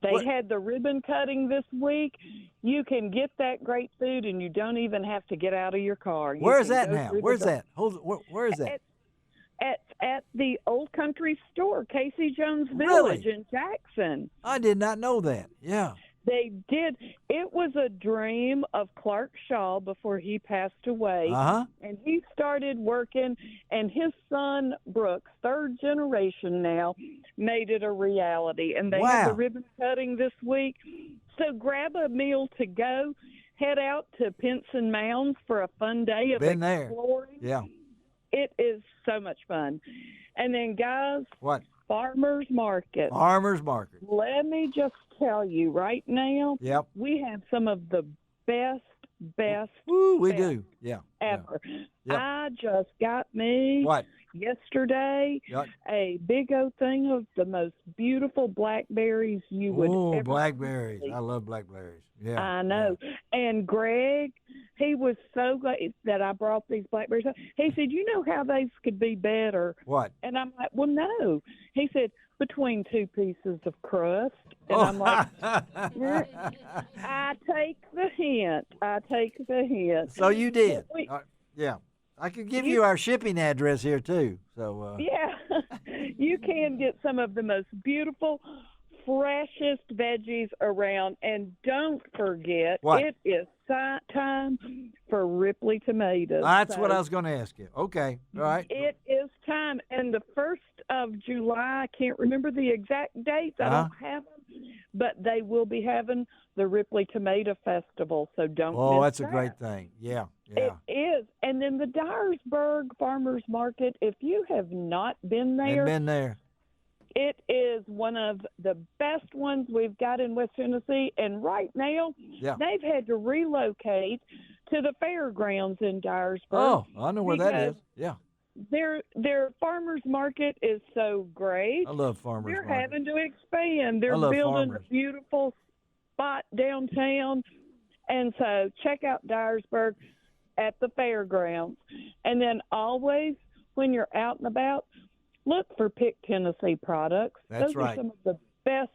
I: They
C: What?
I: had the ribbon cutting this week. You can get that great food, and you don't even have to get out of your car. You
C: Where's
I: can
C: that
I: go
C: now?
I: through the
C: Where's
I: door.
C: that? Where is that?
I: At the Old Country Store, Casey Jones
C: Really?
I: Village in Jackson.
C: I did not know that. Yeah.
I: They did. It was a dream of Clark Shaw before he passed away.
C: Uh-huh.
I: And he started working, and his son, Brooks, 3rd generation now, made it a reality. And they had
C: Wow.
I: the ribbon cutting this week. So grab a meal to go. Head out to Pinson Mounds for a fun day of
C: Been there.
I: exploring.
C: Yeah.
I: It is so much fun. And then, guys,
C: What?
I: Farmers Market.
C: Farmers Market.
I: Let me just tell you right now,
C: Yep.
I: we have some of the best
C: Woo, we
I: best
C: do. Yeah.
I: ever.
C: Yep.
I: I just got me
C: What?
I: yesterday
C: Yep.
I: a big old thing of the most beautiful blackberries you would
C: Oh,
I: ever
C: blackberries.
I: see.
C: I love blackberries. Yeah.
I: I know. And Greg, he was so glad that I brought these blackberries. He said, "You know how these could be better?"
C: What?
I: And I'm like, "Well, no." He said, "Between 2 pieces of crust." And I'm like, I take the hint. I take the hint.
C: So you did.
I: We-
C: Yeah. I could give you our shipping address here, too. So,
I: Yeah, you can get some of the most beautiful, freshest veggies around. And don't forget,
C: What?
I: it is time for Ripley tomatoes.
C: that's
I: So
C: what I was going to ask you. Okay. All right.
I: It is time. And the 1st of July, I can't remember the exact dates. I don't have them. But they will be having the Ripley Tomato Festival. So don't
C: Oh,
I: miss
C: that's a
I: that.
C: great thing. Yeah. Yeah.
I: It is. And then the Dyersburg Farmers Market, if you have not been
C: Ain't
I: there,
C: been there.
I: it is one of the best ones we've got in West Tennessee. And right now,
C: Yeah.
I: they've had to relocate to the fairgrounds in Dyersburg.
C: Oh, I know where that is.
I: because
C: Yeah.
I: Their farmers market is so great.
C: I love farmers
I: They're
C: market.
I: having to expand. They're
C: I love
I: building
C: farmers.
I: a beautiful spot downtown. And so check out Dyersburg at the fairgrounds. And then always, when you're out and about, look for Pick Tennessee products.
C: That's
I: Those
C: right.
I: are some of the best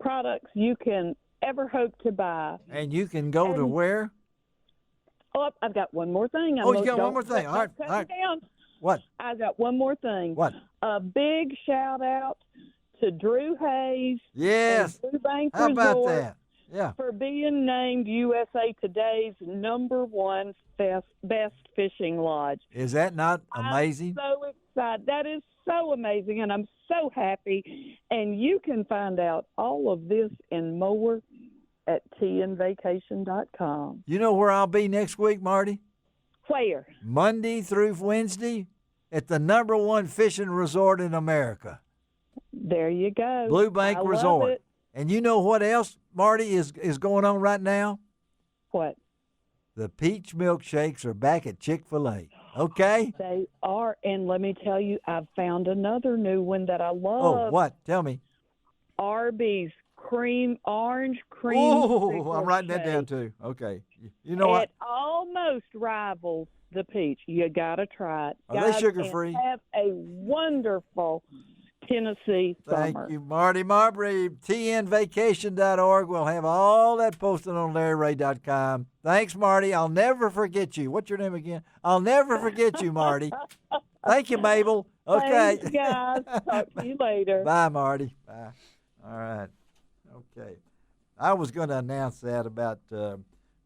I: products you can ever hope to buy.
C: And you can go to where?
I: Oh, I've got one more thing.
C: Oh, you got one more thing. All right,
I: Cut
C: all right.
I: me down.
C: What?
I: I got one more thing.
C: What?
I: A big shout out to Drew Hayes.
C: Yes.
I: And Blue Bank
C: How about
I: Resort
C: that? Yeah.
I: for being named USA Today's #1 best fishing lodge.
C: Is that not amazing?
I: I'm so excited. That is so amazing, and I'm so happy. And you can find out all of this and more at tnvacation.com.
C: You know where I'll be next week, Marty?
I: Where?
C: Monday through Wednesday at the #1 fishing resort in America.
I: There you go.
C: Blue Bank
I: I love
C: Resort.
I: it.
C: And you know what else, Marty, is going on right now?
I: What?
C: The peach milkshakes are back at Chick-fil-A. Okay?
I: They are. And let me tell you, I've found another new one that I love.
C: Oh, what? Tell me.
I: Arby's orange cream.
C: Oh, I'm writing that down too. Okay. You know what?
I: It almost rivals the peach. You got to try it.
C: Are they sugar-free?
I: And have a wonderful Tennessee summer.
C: Thank you, Marty Marbry. TNVacation.org. We'll have all that posted on LarryRay.com. Thanks, Marty. I'll never forget you. What's your name again? I'll never forget you, Marty. Thank you, Mabel. Okay.
I: Thanks, guys. Talk to you later.
C: Bye, Marty. Bye. All right. Okay. I was going to announce that about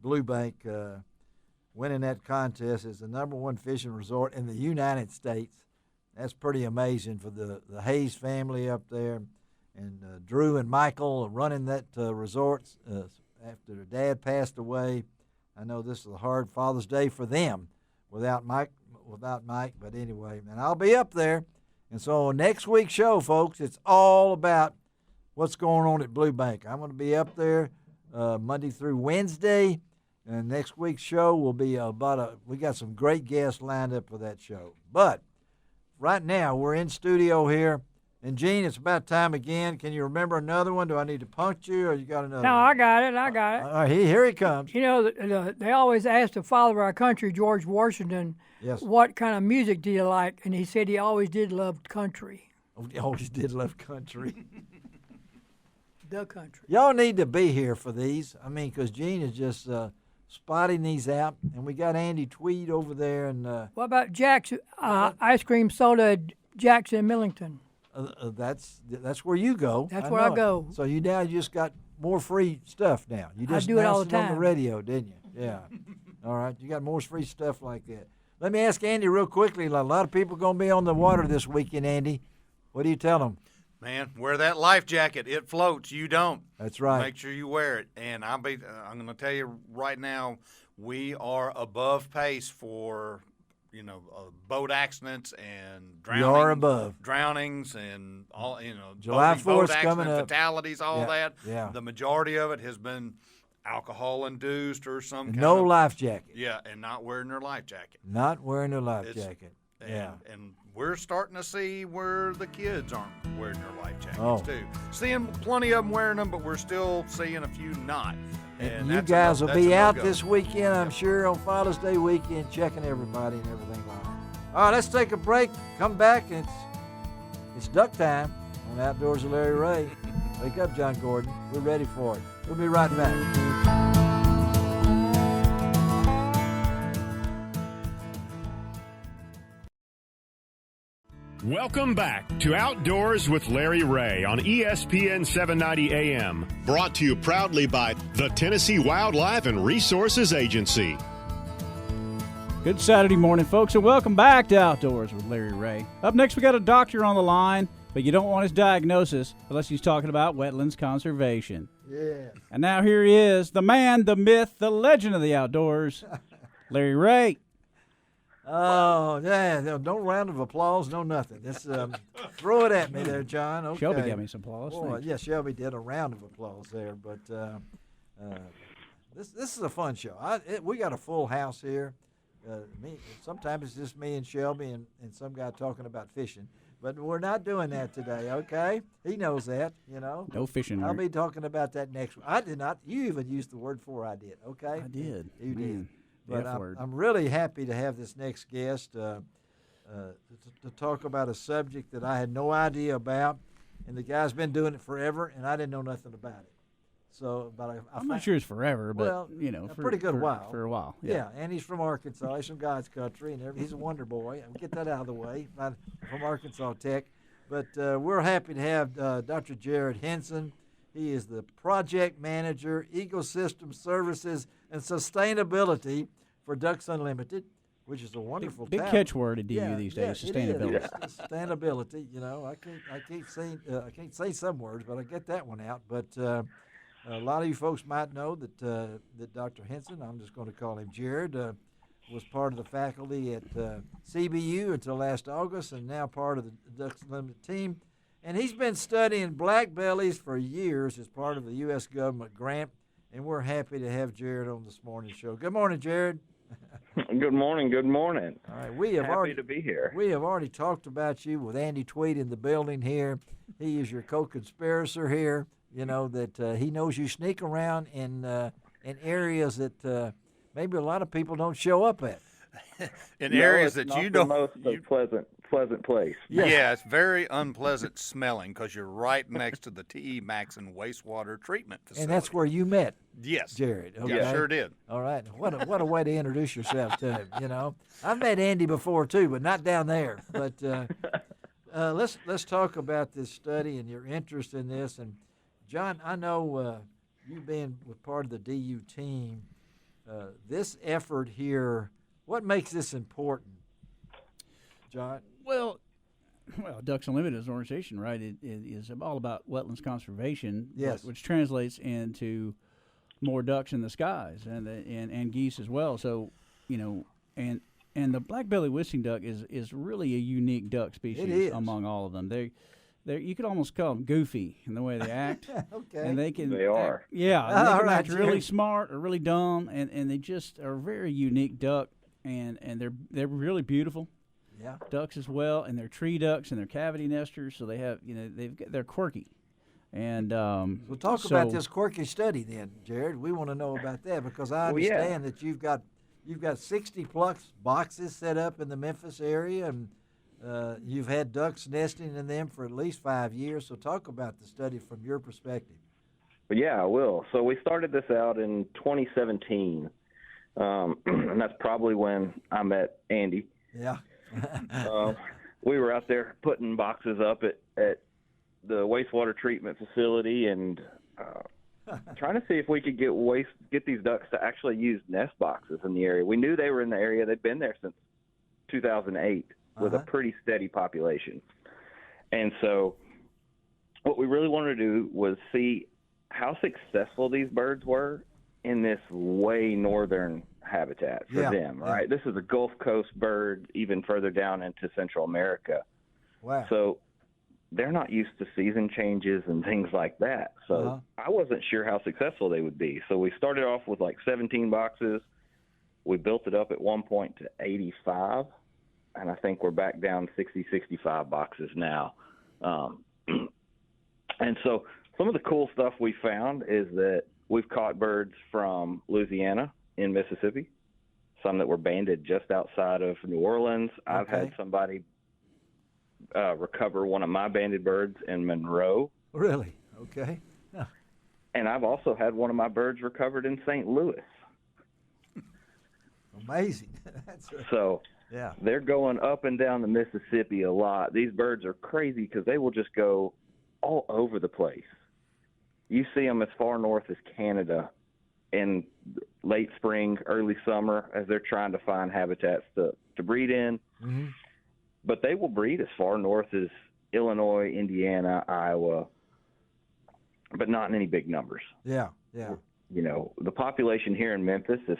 C: Blue Bank winning that contest as the #1 fishing resort in the United States. That's pretty amazing for the Hayes family up there, and Drew and Michael running that resort after their dad passed away. I know this is a hard Father's Day for them without Mike. But anyway, and I'll be up there. And so next week's show, folks, it's all about what's going on at Blue Bank. I'm going to be up there Monday through Wednesday, and next week's show will be we got some great guests lined up for that show. But right now, we're in studio here. And, Gene, it's about time again. Can you remember another one? Do I need to punch you, or you got another
G: No,
C: one?
G: I got it. All
C: right, here he comes.
G: You know, they always ask the father of our country, George Washington,
C: Yes.
G: what kind of music did he like? And he said he always did love country.
C: Oh, he always did love country.
G: The country.
C: Y'all need to be here for these. I mean, because Gene is just spotting these out. And we got Andy Tweed over there. And
G: what about Jack's ice cream soda at Jackson Millington?
C: That's where you go.
G: That's where I go.
C: So you just got more free stuff now. You just
G: do it all
C: announced
G: the
C: on the
G: time.
C: radio, didn't you? Yeah. All right. You got more free stuff like that. Let me ask Andy real quickly. A lot of people going to be on the water this weekend, Andy. What do you tell them?
D: Man, wear that life jacket. It floats. You don't.
C: That's right.
D: Make sure you wear it. And I'm going to tell you right now, we are above pace for boat accidents and drownings and all,
C: July 4th
D: boat accident
C: coming up.
D: Fatalities, all that.
C: Yeah.
D: The majority of it has been alcohol induced or some kind
C: no
D: of
C: life jacket.
D: Yeah, and not wearing their life jacket.
C: Not wearing their life jacket.
D: And we're starting to see where the kids aren't wearing their life jackets too. Seeing plenty of them wearing them, but we're still seeing a few not.
C: And you guys will be out this weekend, I'm sure, on Father's Day weekend, checking everybody and everything like that. All right, let's take a break. Come back. It's duck time on Outdoors with Larry Ray. Wake up, John Gordon. We're ready for it. We'll be right back.
A: Welcome back to Outdoors with Larry Ray on ESPN 790 AM.
B: Brought to you proudly by the Tennessee Wildlife and Resources Agency.
E: Good Saturday morning, folks, and welcome back to Outdoors with Larry Ray. Up next, we got a doctor on the line, but you don't want his diagnosis unless he's talking about wetlands conservation.
C: Yeah.
E: And now here he is, the man, the myth, the legend of the outdoors, Larry Ray.
C: Oh, yeah, no round of applause, no nothing. Just throw it at me there, John. Okay.
E: Shelby got me some applause.
C: Boy, yeah, Shelby did a round of applause there. But this is a fun show. We got a full house here. Sometimes it's just me and Shelby and some guy talking about fishing. But we're not doing that today, okay? He knows that,
E: No fishing.
C: I'll be talking about that next week. I did not. You even used the word before I did, okay?
E: I did.
C: You did. But
E: F-word.
C: I'm really happy to have this next guest to talk about a subject that I had no idea about, and the guy's been doing it forever, and I didn't know nothing about it. So, but
E: I'm not sure it's forever, but
C: a pretty good while.
E: For a while,
C: yeah. And he's from Arkansas. He's from God's country, and he's a wonder boy. I'll get that out of the way. From Arkansas Tech, but we're happy to have Dr. Jared Henson. He is the project manager, ecosystem services and sustainability for Ducks Unlimited, which is a wonderful
E: big
C: talent.
E: catchword at DU these days. Sustainability.
C: Sustainability. I can't say some words, but I get that one out. But a lot of you folks might know that Dr. Henson, I'm just going to call him Jared, was part of the faculty at CBU until last August, and now part of the Ducks Unlimited team. And he's been studying black bellies for years as part of the U.S. government grant, and we're happy to have Jared on this morning's show. Good morning, Jared.
J: Good morning. Good morning.
C: All right, we have
J: happy to be here.
C: We have already talked about you with Andy Tweed in the building here. He is your co-conspirator here. You know that he knows you sneak around in areas that maybe a lot of people don't show up at.
D: In areas that
J: you
D: don't.
J: Most pleasant place.
C: Yes.
D: Yeah, it's very unpleasant smelling because you're right next to the TE Maxon wastewater treatment facility.
C: And that's where you met.
D: Yes,
C: Jared. Okay.
D: Yeah, sure did.
C: All right. What a way to introduce yourself to him. You know, I've met Andy before too, but not down there. But let's talk about this study and your interest in this. And John, I know you being with part of the DU team. This effort here, what makes this important, John?
E: Well, Ducks Unlimited is an organization, right? It is all about wetlands conservation,
C: yes,
E: which translates into more ducks in the skies and geese as well. So, you know, and the black-bellied whistling duck is really a unique duck species among all of them. They you could almost call them goofy in the way they act.
C: Okay,
E: and
J: they
E: are. Yeah, they can act really smart or really dumb, and they just are a very unique duck, and they're really beautiful.
C: Yeah,
E: ducks as well, and they're tree ducks and they're cavity nesters, so they have they're quirky. And
C: we'll talk about this quirky study then, Jared. We want to know about that because I understand that you've got 60 plus boxes set up in the Memphis area, and you've had ducks nesting in them for at least 5 years. So talk about the study from your perspective.
J: Yeah, I will. So we started this out in 2017, and that's probably when I met Andy.
C: Yeah.
J: We were out there putting boxes up at the wastewater treatment facility and trying to see if we could get these ducks to actually use nest boxes in the area. We knew they were in the area. They'd been there since 2008 with a pretty steady population. And so what we really wanted to do was see how successful these birds were in this way northern habitat for them, right? Yeah. This is a Gulf Coast bird, even further down into Central America.
C: Wow.
J: So they're not used to season changes and things like that. So I wasn't sure how successful they would be. So we started off with like 17 boxes. We built it up at one point to 85, and I think we're back down 60, 65 boxes now. And so some of the cool stuff we found is that we've caught birds from Louisiana in Mississippi, some that were banded just outside of New Orleans. Okay. I've had somebody recover one of my banded birds in Monroe.
C: Really? Okay. Yeah.
J: And I've also had one of my birds recovered in St. Louis.
C: Amazing.
J: Yeah, they're going up and down the Mississippi a lot. These birds are crazy because they will just go all over the place. You see them as far north as Canada in late spring, early summer, as they're trying to find habitats to breed in.
C: Mm-hmm.
J: But they will breed as far north as Illinois, Indiana, Iowa, but not in any big numbers.
C: Yeah, yeah.
J: You know, the population here in Memphis is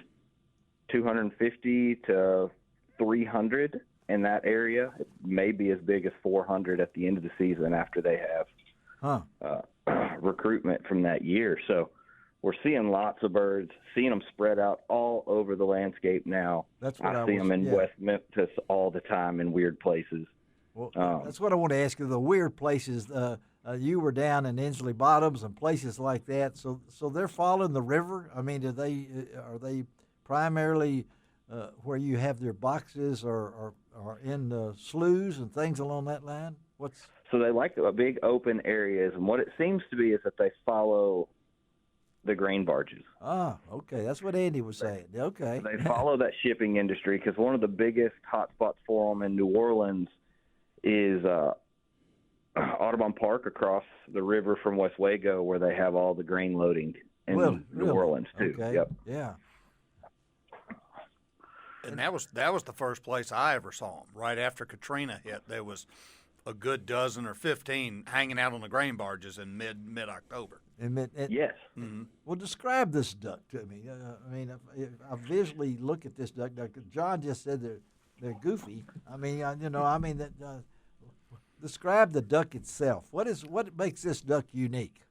J: 250 to 300 in that area. It may be as big as 400 at the end of the season after they have recruitment from that year. So we're seeing lots of birds, seeing them spread out all over the landscape now.
C: That's what
J: I see them in West Memphis all the time in weird places.
C: Well, that's what I want to ask you, the weird places. You were down in Inslee Bottoms and places like that. So they're following the river? I mean, are they primarily where you have their boxes or in the sloughs and things along that line?
J: So they like the big open areas, and what it seems to be is that they follow the grain barges.
C: Ah, okay. That's what Andy was saying. Okay.
J: They follow that shipping industry because one of the biggest hotspots for them in New Orleans is Audubon Park across the river from Westwego, where they have all the grain loading in New Orleans too.
C: Okay.
J: Yep.
C: Yeah.
D: And that was the first place I ever saw them. Right after Katrina hit, there was a good dozen or 15 hanging out on the grain barges in mid-October.
J: Yes.
D: Mm-hmm.
C: Well, describe this duck to me. I mean, if I visually look at this duck, John just said they're goofy. I mean, describe the duck itself. What makes this duck unique?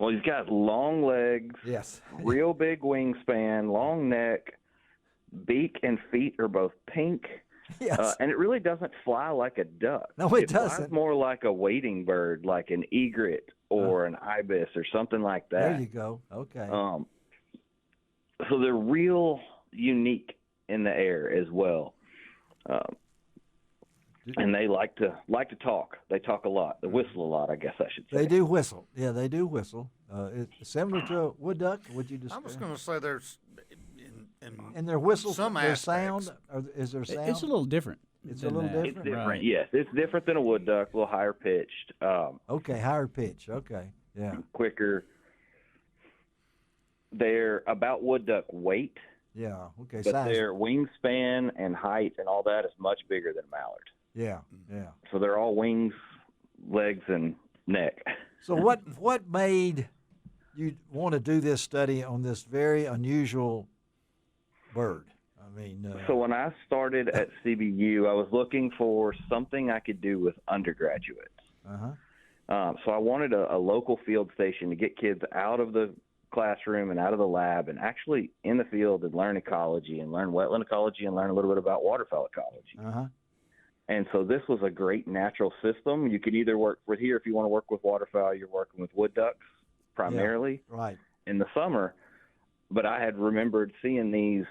J: Well, he's got long legs,
C: yes,
J: real big wingspan, long neck, beak and feet are both pink.
C: Yes.
J: And it really doesn't fly like a duck.
C: No, it
J: doesn't.
C: doesn't.
J: Flies more like a wading bird, like an egret or an ibis or something like that.
C: There you go. Okay.
J: So they're real unique in the air as well. And they like to talk. They talk a lot. They whistle a lot, I guess I should say.
C: They do whistle. Yeah, they do whistle. It's similar to a wood duck. Would you describe?
D: I was going to say there's
C: and their whistle,
D: some
C: their
D: aspects.
C: sound, or is there sound?
E: It's a little different.
C: It's a little different.
J: It's different.
E: Right.
J: Yes, it's different than a wood duck. A little higher pitched.
C: Okay, higher pitch. Okay, yeah.
J: Quicker. They're about wood duck weight.
C: Yeah. Okay.
J: But
C: size.
J: their wingspan and height and all that is much bigger than mallard.
C: Yeah. Yeah.
J: So they're all wings, legs, and neck.
C: So what made you want to do this study on this very unusual bird? I mean,
J: so when I started at CBU, I was looking for something I could do with undergraduates. So I wanted a local field station to get kids out of the classroom and out of the lab and actually in the field and learn ecology and learn wetland ecology and learn a little bit about waterfowl ecology. And so this was a great natural system. You could either work with here if you want to work with waterfowl, you're working with wood ducks primarily in the summer. But I had remembered seeing these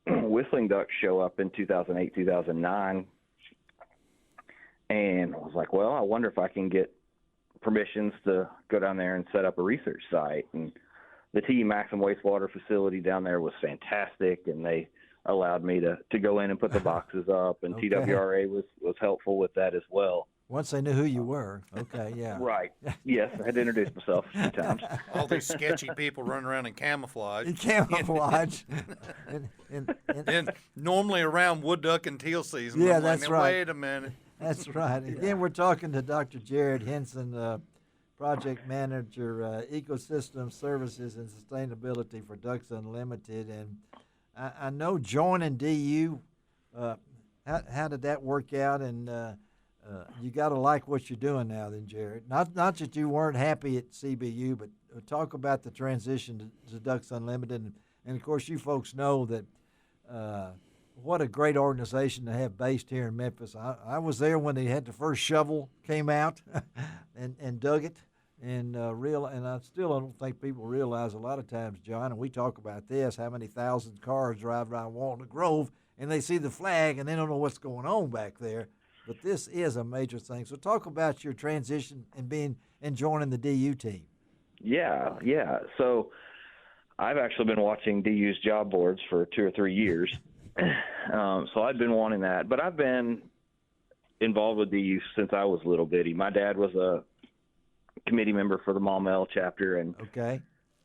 J: whistling ducks show up in 2008, 2009. And I was like, well, I wonder if I can get permissions to go down there and set up a research site. And the TE Maxim wastewater facility down there was fantastic, and they allowed me to go in and put the boxes up, and TWRA was helpful with that as well.
C: Once they knew who you were. Okay, yeah.
J: Right. Yes, I had to introduce myself a few times.
D: All these sketchy people running around in camouflage. And normally around wood duck and teal season.
C: Yeah,
D: I'm
C: that's
D: like,
C: right.
D: Wait a minute.
C: That's right. Again, we're talking to Dr. Jared Henson, Project Manager, Ecosystem Services and Sustainability for Ducks Unlimited. And I know joining DU, how did that work out? And you got to like what you're doing now then, Jared. Not that you weren't happy at CBU, but talk about the transition to Ducks Unlimited. And, of course, you folks know that what a great organization to have based here in Memphis. I was there when they had the first shovel came out and dug it. And I still don't think people realize a lot of times, John, and we talk about this, how many thousand cars drive around Walnut Grove and they see the flag and they don't know what's going on back there. But this is a major thing. So talk about your transition and joining the DU team.
J: Yeah. So I've actually been watching DU's job boards for 2 or 3 years. So I've been wanting that. But I've been involved with DU since I was little bitty. My dad was a committee member for the Maumelle chapter and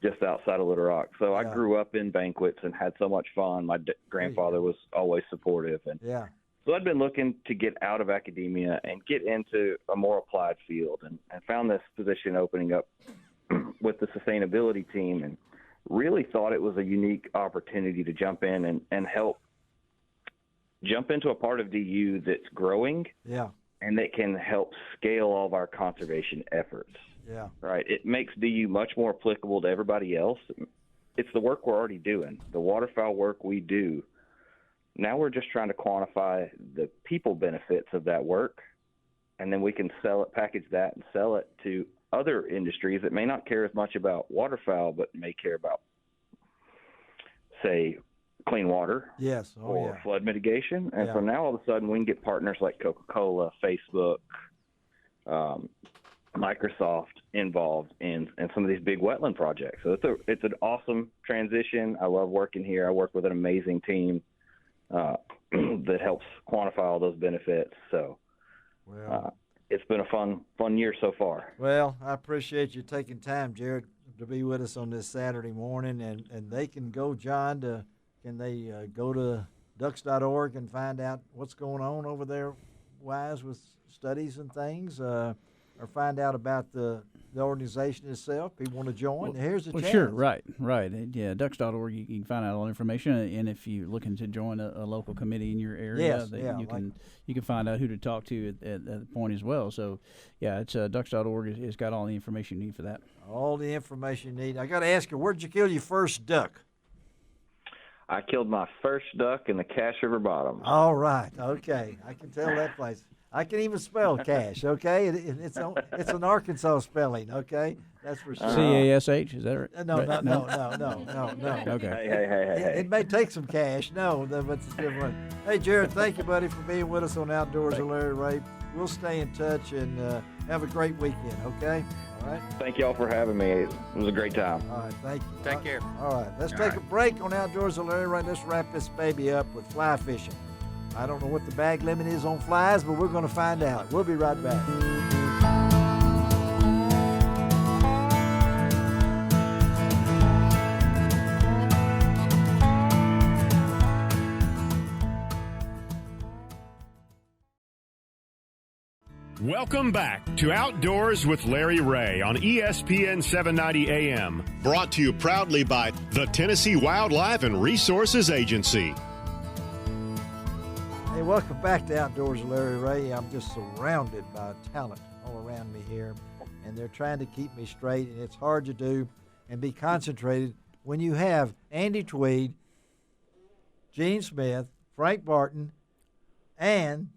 J: just outside of Little Rock. So I grew up in banquets and had so much fun. My grandfather was always supportive. And so I'd been looking to get out of academia and get into a more applied field and found this position opening up with the sustainability team and really thought it was a unique opportunity to jump in and help jump into a part of DU that's growing and that can help scale all of our conservation efforts.
C: Yeah.
J: Right. It makes DU much more applicable to everybody else. It's the work we're already doing, the waterfowl work we do. Now we're just trying to quantify the people benefits of that work, and then we can package that and sell it to other industries that may not care as much about waterfowl, but may care about, say, clean water or flood mitigation. And so now all of a sudden we can get partners like Coca-Cola, Facebook, Microsoft involved in some of these big wetland projects. So it's an awesome transition. I love working here. I work with an amazing team that helps quantify all those benefits. So it's been a fun year so far.
C: Well, I appreciate you taking time, Jared, to be with us on this Saturday morning. And they can go, John, can they go to ducks.org and find out what's going on over there wise with studies and things, or find out about the organization itself, people want to join, here's a chance.
E: Sure, right. Yeah, ducks.org, you can find out all the information, and if you're looking to join a local committee in your area, you can find out who to talk to at that point as well. So, yeah, it's ducks.org has got all the information you need for that.
C: All the information you need. I got to ask you, where'd you kill your first duck?
J: I killed my first duck in the Cache River bottom.
C: All right, okay. I can tell that place. I can even spell cash, okay? It's an Arkansas spelling, okay? That's for sure.
E: C-A-S-H, is that right?
C: No.
E: Okay.
J: Hey.
C: It may take some cash, but it's a different one. Hey, Jared, thank you, buddy, for being with us on Outdoors with Larry Ray. We'll stay in touch and have a great weekend, okay? All right?
J: Thank you all for having me. It was a great time.
C: All right, thank you.
D: Take care.
C: All right, let's take a break on Outdoors with Larry Ray. Let's wrap this baby up with fly fishing. I don't know what the bag limit is on flies, but we're going to find out. We'll be right back.
A: Welcome back to Outdoors with Larry Ray on ESPN 790 AM.
B: Brought to you proudly by the Tennessee Wildlife and Resources Agency.
C: Hey, welcome back to Outdoors with Larry Ray. I'm just surrounded by talent all around me here, and they're trying to keep me straight, and it's hard to do and be concentrated when you have Andy Tweed, Gene Smith, Frank Barton, and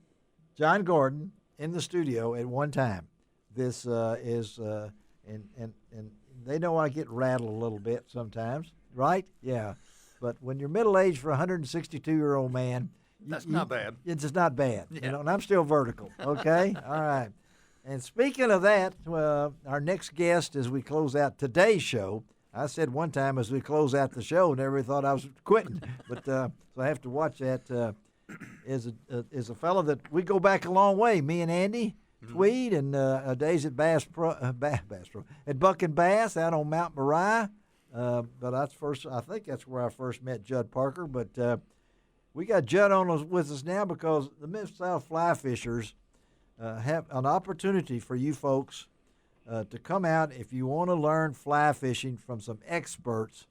C: John Gordon in the studio at one time. This and they know I get rattled a little bit sometimes, right? Yeah. But when you're middle-aged for a 162-year-old man,
D: that's not bad.
C: It's just not bad,
D: Yeah.
C: And I'm still vertical, okay? All right. And speaking of that, our next guest as we close out today's show, I said one time as we close out the show, and everybody thought I was quitting, but so I have to watch that, is a fellow that we go back a long way, me and Andy Tweed, and days at Bass Pro, at Buck and Bass out on Mount Marbry. But I think that's where I first met Judd Parker, but we got Judd with us now because the Mid-South Fly Fishers have an opportunity for you folks to come out if you want to learn fly fishing from some experts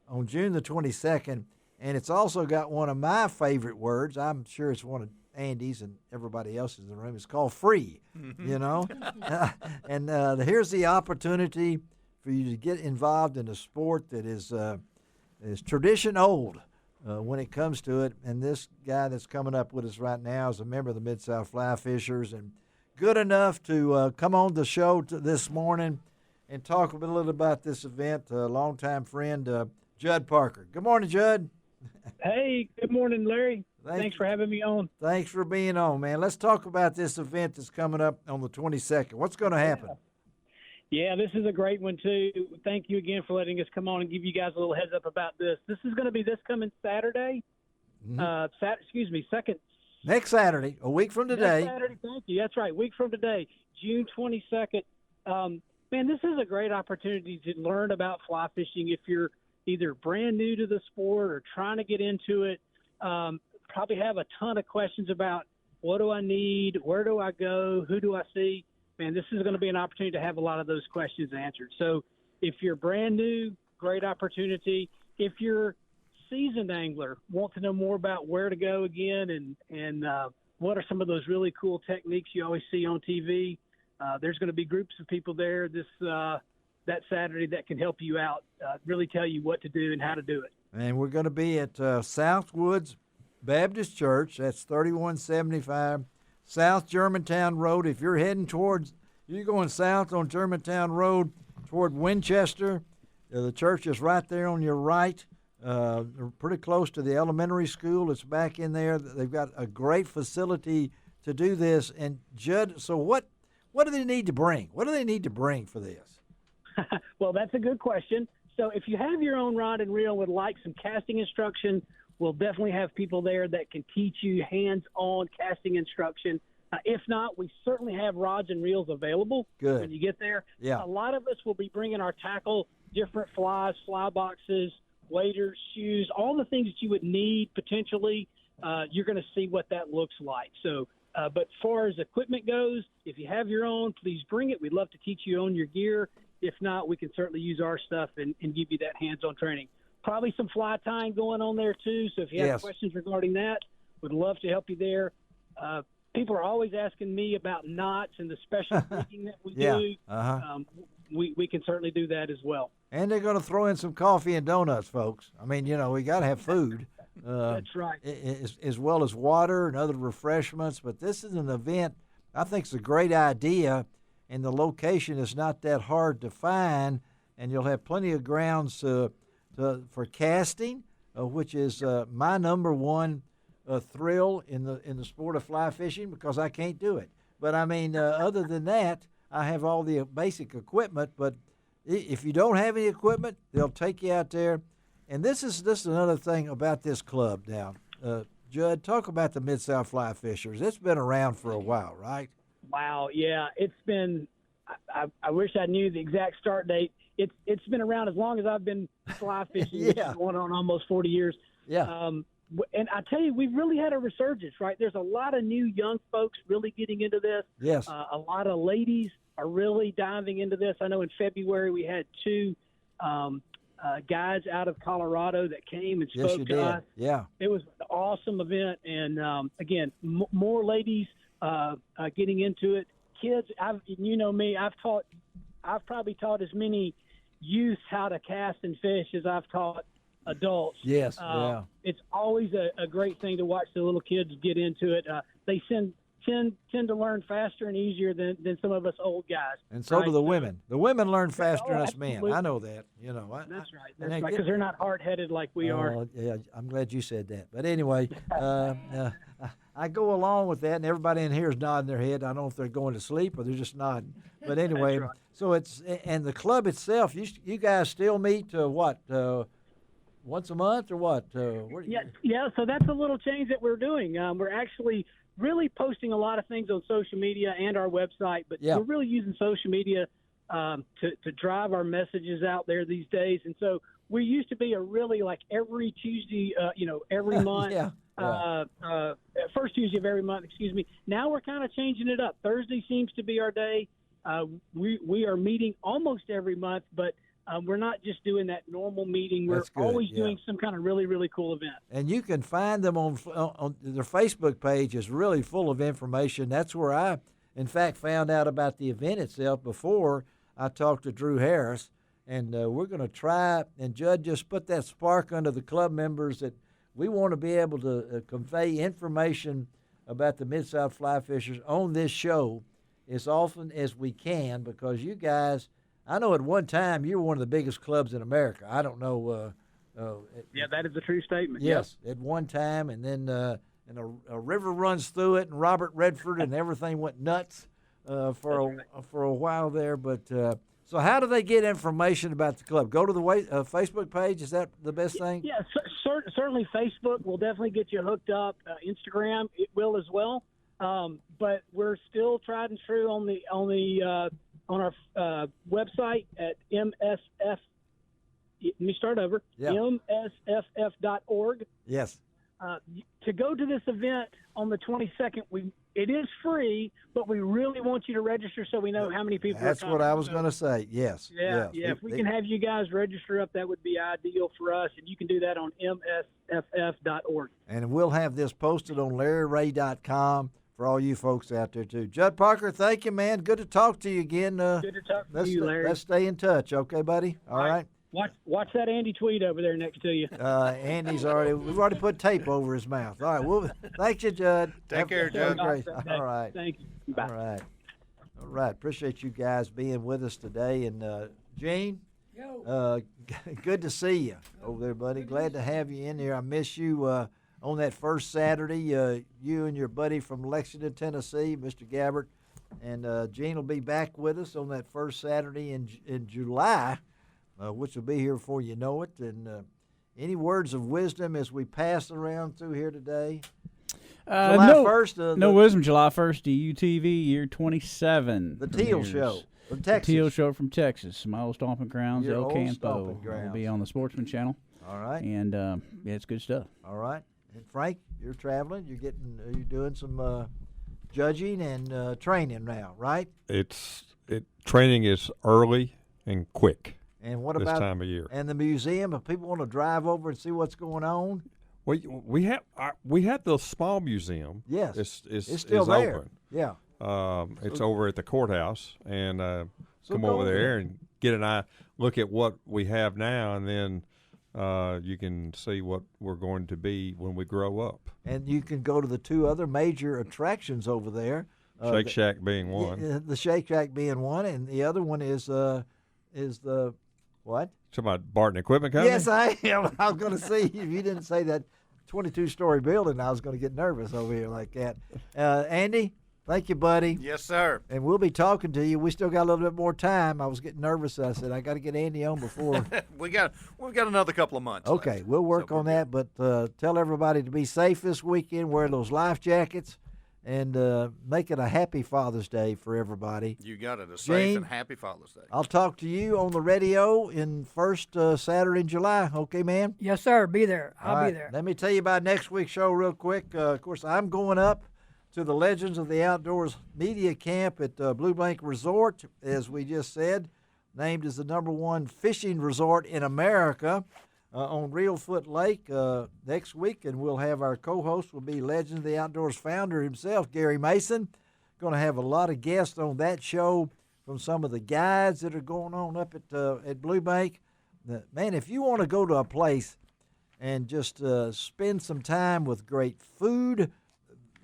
C: on June the 22nd. And it's also got one of my favorite words. I'm sure it's one of Andy's and everybody else's in the room. It's called free, you know. And here's the opportunity for you to get involved in a sport that is tradition old. When it comes to it, and this guy that's coming up with us right now is a member of the Mid-South Fly Fishers and good enough to come on the show this morning and talk a little about this event, a longtime friend, Judd Parker. Good morning, Judd.
K: Hey, good morning, Larry. Thanks for having me on.
C: Thanks for being on, man. Let's talk about this event that's coming up on the 22nd. What's going to happen?
K: Yeah, this is a great one, too. Thank you again for letting us come on and give you guys a little heads up about this. This is going to be this coming Saturday. Second.
C: Next Saturday, a week from today.
K: Next Saturday, thank you. That's right, week from today, June 22nd. Man, this is a great opportunity to learn about fly fishing if you're either brand new to the sport or trying to get into it. Probably have a ton of questions about what do I need, where do I go, who do I see. Man, this is going to be an opportunity to have a lot of those questions answered. So if you're brand new, great opportunity. If you're seasoned angler, want to know more about where to go again and what are some of those really cool techniques you always see on TV, there's going to be groups of people there that Saturday that can help you out, really tell you what to do and how to do it.
C: And we're going to be at Southwoods Baptist Church. That's 3175 South Germantown Road. If you're you're going south on Germantown Road toward Winchester, the church is right there on your right, pretty close to the elementary school. It's back in there. They've got a great facility to do this. And Judd, so what do they need to bring? What do they need to bring for this?
K: Well, that's a good question. So if you have your own rod and reel and would like some casting instruction, we'll definitely have people there that can teach you hands-on casting instruction. If not, we certainly have rods and reels available when you get there.
C: Yeah.
K: A lot of us will be bringing our tackle, different flies, fly boxes, waders, shoes, all the things that you would need potentially. You're going to see what that looks like. So But as far as equipment goes, if you have your own, please bring it. We'd love to teach you on your gear. If not, we can certainly use our stuff and give you that hands-on training. Probably some fly tying going on there too. So if you have questions regarding that, we'd love to help you there. People are always asking me about knots and the special rigging that we do. We can certainly do that as well.
C: And they're going to throw in some coffee and donuts, folks. I mean, we got to have food.
K: That's right.
C: As well as water and other refreshments. But this is an event I think it's a great idea, and the location is not that hard to find, and you'll have plenty of grounds for casting, which is my number one thrill in the sport of fly fishing, because I can't do it. But I mean, other than that, I have all the basic equipment. But if you don't have any equipment, they'll take you out there. And this is another thing about this club now. Judd, talk about the Mid-South Fly Fishers. It's been around for a while, right?
K: Wow, yeah. It's been I wish I knew the exact start date. It's been around as long as I've been fly fishing, which is going on almost 40 years.
C: Yeah.
K: And I tell you, we've really had a resurgence, right? There's a lot of new young folks really getting into this.
C: Yes.
K: A lot of ladies are really diving into this. I know in February we had two guys out of Colorado that came and spoke to us.
C: Yeah.
K: It was an awesome event. And, again, more ladies getting into it. Kids, you know me, I've probably taught as many youth how to cast and fish as I've taught adults.
C: Yes,
K: It's always a great thing to watch the little kids get into it. They tend to learn faster and easier than some of us old guys.
C: And so do the women. The women learn faster than us
K: absolutely.
C: men. I know that.
K: That's right. That's right, because they're not hard-headed like we are.
C: Yeah, I'm glad you said that. But anyway, I go along with that, and everybody in here is nodding their head. I don't know if they're going to sleep or they're just nodding. But anyway,
K: right.
C: So and the club itself, you guys still meet once a month or what?
K: Yeah. So that's a little change that we're doing. We're actually really posting a lot of things on social media and our website, but we're really using social media to drive our messages out there these days. And so we used to be a really like every Tuesday, every month. First Tuesday of every month, excuse me. Now we're kind of changing it up. Thursday seems to be our day. We are meeting almost every month, but we're not just doing that normal meeting. We're always doing some kind of really, really cool event.
C: And you can find them on their Facebook page is really full of information. That's where I, in fact, found out about the event itself before I talked to Drew Harris. And we're going to try, and Judd just put that spark under the club members that we want to be able to convey information about the Mid-South Fly Fishers on this show as often as we can, because you guys, I know at one time you were one of the biggest clubs in America. I don't know.
K: That is a true statement.
C: Yes, at one time, and then a river runs through it, and Robert Redford and everything went nuts for a while there. But so how do they get information about the club? Go to the Facebook page. Is that the best thing?
K: Yeah, certainly Facebook will definitely get you hooked up. Instagram, it will as well. But we're still tried and true on our website at MSF. Let me start over.
C: Yeah.
K: MSFF.org.
C: Yes.
K: To go to this event on the 22nd, it is free, but we really want you to register so we know how many people.
C: That's what I was going to say. Yes.
K: Yeah. If we can have you guys register up, that would be ideal for us, and you can do that on MSFF.org.
C: And we'll have this posted on LarryRay.com. For all you folks out there, too. Judd Parker, thank you, man. Good to talk to you again.
K: Good to talk to you, Larry.
C: Let's stay in touch, okay, buddy? All right.
K: Watch that Andy Tweed over there next to you.
C: Andy's we've already put tape over his mouth. All right. Thank you, Judd.
D: Take care, Judd.
C: All right.
K: Thank you. Bye.
C: All right. Appreciate you guys being with us today. And, Gene, good to see you over there, buddy. Glad to have you in here. I miss you. On that first Saturday, you and your buddy from Lexington, Tennessee, Mr. Gabbert, and Gene will be back with us on that first Saturday in July, which will be here before you know it. And any words of wisdom as we pass around through here today? July 1st.
E: No wisdom, July 1st, UTV, year 27.
C: The Teal Show from Texas.
E: The Teal Show from Texas, my old stomping grounds,
C: Your
E: El
C: old
E: Campo.
C: stomping grounds.
E: Will be on the Sportsman Channel.
C: All right.
E: And, it's good stuff.
C: All right. And Frank, you're traveling. You're doing some judging and training now, right?
F: Training is early and quick.
C: And what
F: this
C: about
F: time of year?
C: And the museum? If people want to drive over and see what's going on,
F: we have the small museum.
C: Yes,
F: it's
C: still there.
F: Open.
C: Yeah,
F: it's over at the courthouse, and come over there and get an eye, look at what we have now, and then you can see what we're going to be when we grow up.
C: And you can go to the two other major attractions over there.
F: Shake Shack being one.
C: The Shake Shack being one, and the other one is the what?
F: Talking about Barton Equipment Company?
C: Yes, I am. I was going to see if you didn't say that 22-story building, I was going to get nervous over here like that. Andy, thank you, buddy.
D: Yes, sir.
C: And we'll be talking to you. We still got a little bit more time. I was getting nervous. I said I got to get Andy on before.
D: We've got another couple of months.
C: Okay,
D: left.
C: we'll work on that. But tell everybody to be safe this weekend. Wear those life jackets. And make it a happy Father's Day for everybody.
D: You got it. A safe and happy Father's Day.
C: I'll talk to you on the radio in first Saturday in July. Okay, man?
G: Yes, sir. Be there. I'll be there.
C: Let me tell you about next week's show real quick. Of course, I'm going up to the Legends of the Outdoors Media Camp at Blue Bank Resort, as we just said, named as the #1 fishing resort in America. On Reelfoot Lake next week, and we'll have our co-host will be Legend of the Outdoors founder himself, Gary Mason. Going to have a lot of guests on that show from some of the guides that are going on up at Blue Bank. Man, if you want to go to a place and just spend some time with great food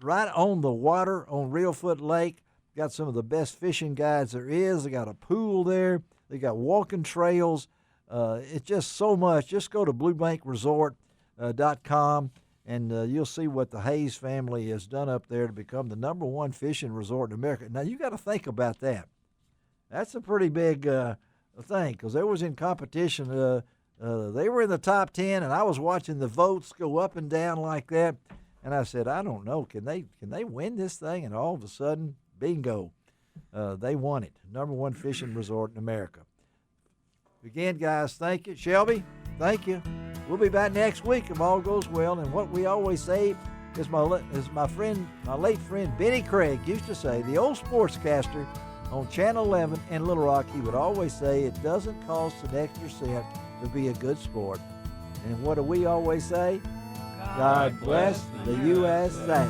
C: right on the water on Reelfoot Lake, got some of the best fishing guides there is. They got a pool there. They got walking trails. It's just so much. Just go to bluebankresort.com and you'll see what the Hayes family has done up there to become the #1 fishing resort in America. Now, you got to think about that. That's a pretty big thing because they was in competition. They were in the top 10, and I was watching the votes go up and down like that. And I said, I don't know. Can they win this thing? And all of a sudden, bingo, they won it. #1 fishing resort in America. Again, guys, thank you. Shelby, thank you. We'll be back next week if all goes well. And what we always say is my late friend Benny Craig used to say, the old sportscaster on Channel 11 in Little Rock, he would always say, it doesn't cost an extra cent to be a good sport. And what do we always say? God bless the USA.